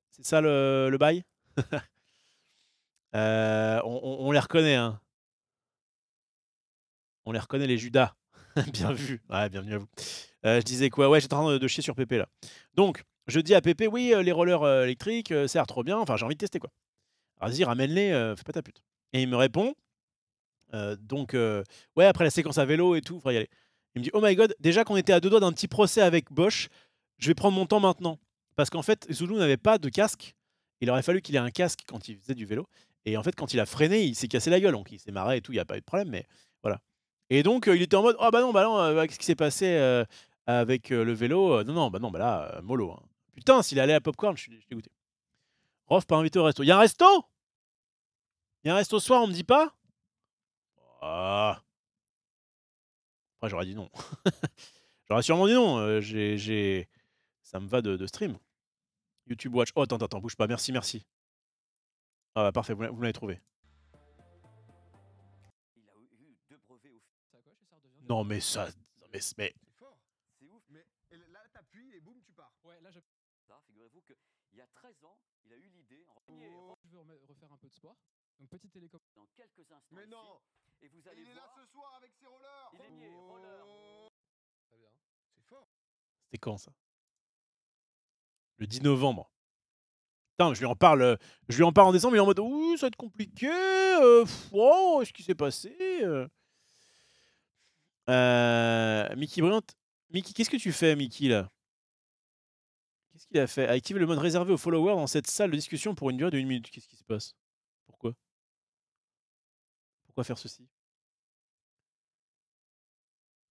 C'est ça le bail? On les reconnaît, hein. On les reconnaît, les Judas. Bien vu. Ouais, bienvenue à vous. Je disais quoi? Ouais, j'étais en train de chier sur Pépé là. Donc, je dis à Pépé, oui, les rollers électriques, ça a l'air trop bien. Enfin, j'ai envie de tester quoi. Vas-y, ramène-les, fais pas ta pute. Et il me répond, ouais, après la séquence à vélo et tout, faudrait y aller. Il me dit, oh my god, déjà qu'on était à deux doigts d'un petit procès avec Bosch, je vais prendre mon temps maintenant. Parce qu'en fait, Zulu n'avait pas de casque. Il aurait fallu qu'il ait un casque quand il faisait du vélo. Et en fait, quand il a freiné, il s'est cassé la gueule. Donc il s'est marré et tout, il n'y a pas eu de problème. Mais voilà. Et donc, il était en mode, oh bah non, qu'est-ce qui s'est passé avec le vélo? Non, non, bah non, bah là, mollo. Hein. Putain, s'il allait à Popcorn, je suis dégoûté. Rof, pas invité au resto. Il y a un resto? Il y a un resto ce soir, on me dit pas? Ah. Après, j'aurais dit non. J'aurais sûrement dit non. Ça me va de stream. YouTube Watch. Oh, attends, bouge pas. Merci, merci. Ah, bah, parfait, vous l'avez trouvé. Il a eu 2 brevets au C'est à quoi chez Sardevien? Non, mais ça. Mais. C'est fort. C'est ouf. Mais là, t'appuies et boum, tu pars. Ouais, là, Ça, figurez-vous qu'il y a 13 ans, il a eu l'idée en Oh. je veux refaire un peu de sport. Donc, petite télécommande. dans quelques instants. Mais ici, non. Et vous Et allez il est là voir. ce soir avec ses rollers. Il est lié, roller. Très bien. C'est fort. C'était quand ça? Le 10 novembre. Putain, je lui en parle en décembre, il est en mode ouh, ça va être compliqué. Oh, qu'est-ce qui s'est passé? Mickey Bryant. Mickey, qu'est-ce que tu fais, Mickey, là? Qu'est-ce qu'il a fait? Active le mode réservé aux followers dans cette salle de discussion pour une durée de 1 minute. Qu'est-ce qui se passe? Pourquoi? Pourquoi faire ceci?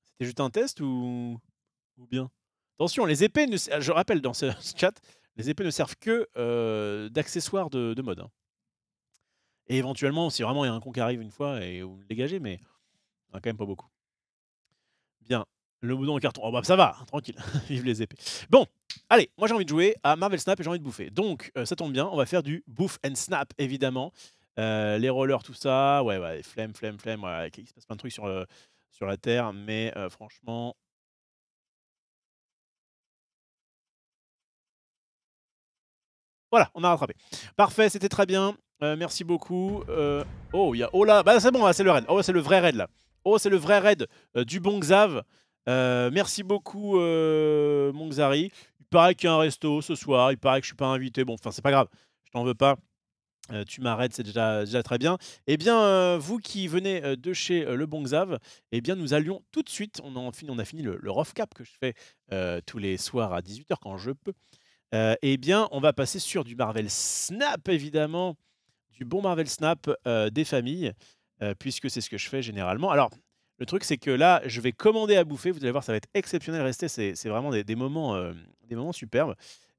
C'était juste un test ou bien? Attention, les épées, je rappelle dans ce chat, les épées ne servent que d'accessoires de mode. Hein. Et éventuellement, si vraiment il y a un con qui arrive une fois et vous le dégagez, mais quand même pas beaucoup. Bien. Le boudon en carton. Oh bah ça va, tranquille. Vive les épées. Bon, allez, moi j'ai envie de jouer à Marvel Snap et j'ai envie de bouffer. Donc ça tombe bien, on va faire du bouffe and snap évidemment. Les rollers, tout ça. Ouais, flemme. Ouais, il se passe plein de trucs sur la Terre, mais franchement. Voilà, on a rattrapé. Parfait, c'était très bien. Merci beaucoup. Oh, il y a. Oh là, bah c'est bon, là, c'est le raid. Oh, c'est le vrai raid là. Oh, c'est le vrai raid du bon Xav. Merci beaucoup, mon Xari. Il paraît qu'il y a un resto ce soir. Il paraît que je suis pas invité. Bon, enfin, c'est pas grave. Je t'en veux pas. Tu m'arrêtes, c'est déjà très bien. Eh bien, vous qui venez de chez le bon Xav, eh bien, nous allions tout de suite. On a fini le rough cap que je fais tous les soirs à 18 h quand je peux. Eh bien, on va passer sur du Marvel Snap, évidemment. Du bon Marvel Snap des familles, puisque c'est ce que je fais généralement. Alors, le truc, c'est que là, je vais commander à bouffer. Vous allez voir, ça va être exceptionnel. Restez, c'est vraiment des moments superbes.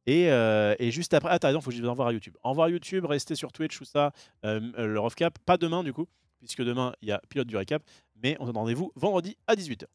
Et juste après, attends, il faut que je dise au revoir à YouTube. Au revoir YouTube, restez sur Twitch, tout ça. Le rough cap, pas demain du coup, puisque demain, il y a pilote du récap. Mais on se donne rendez-vous vendredi à 18 h.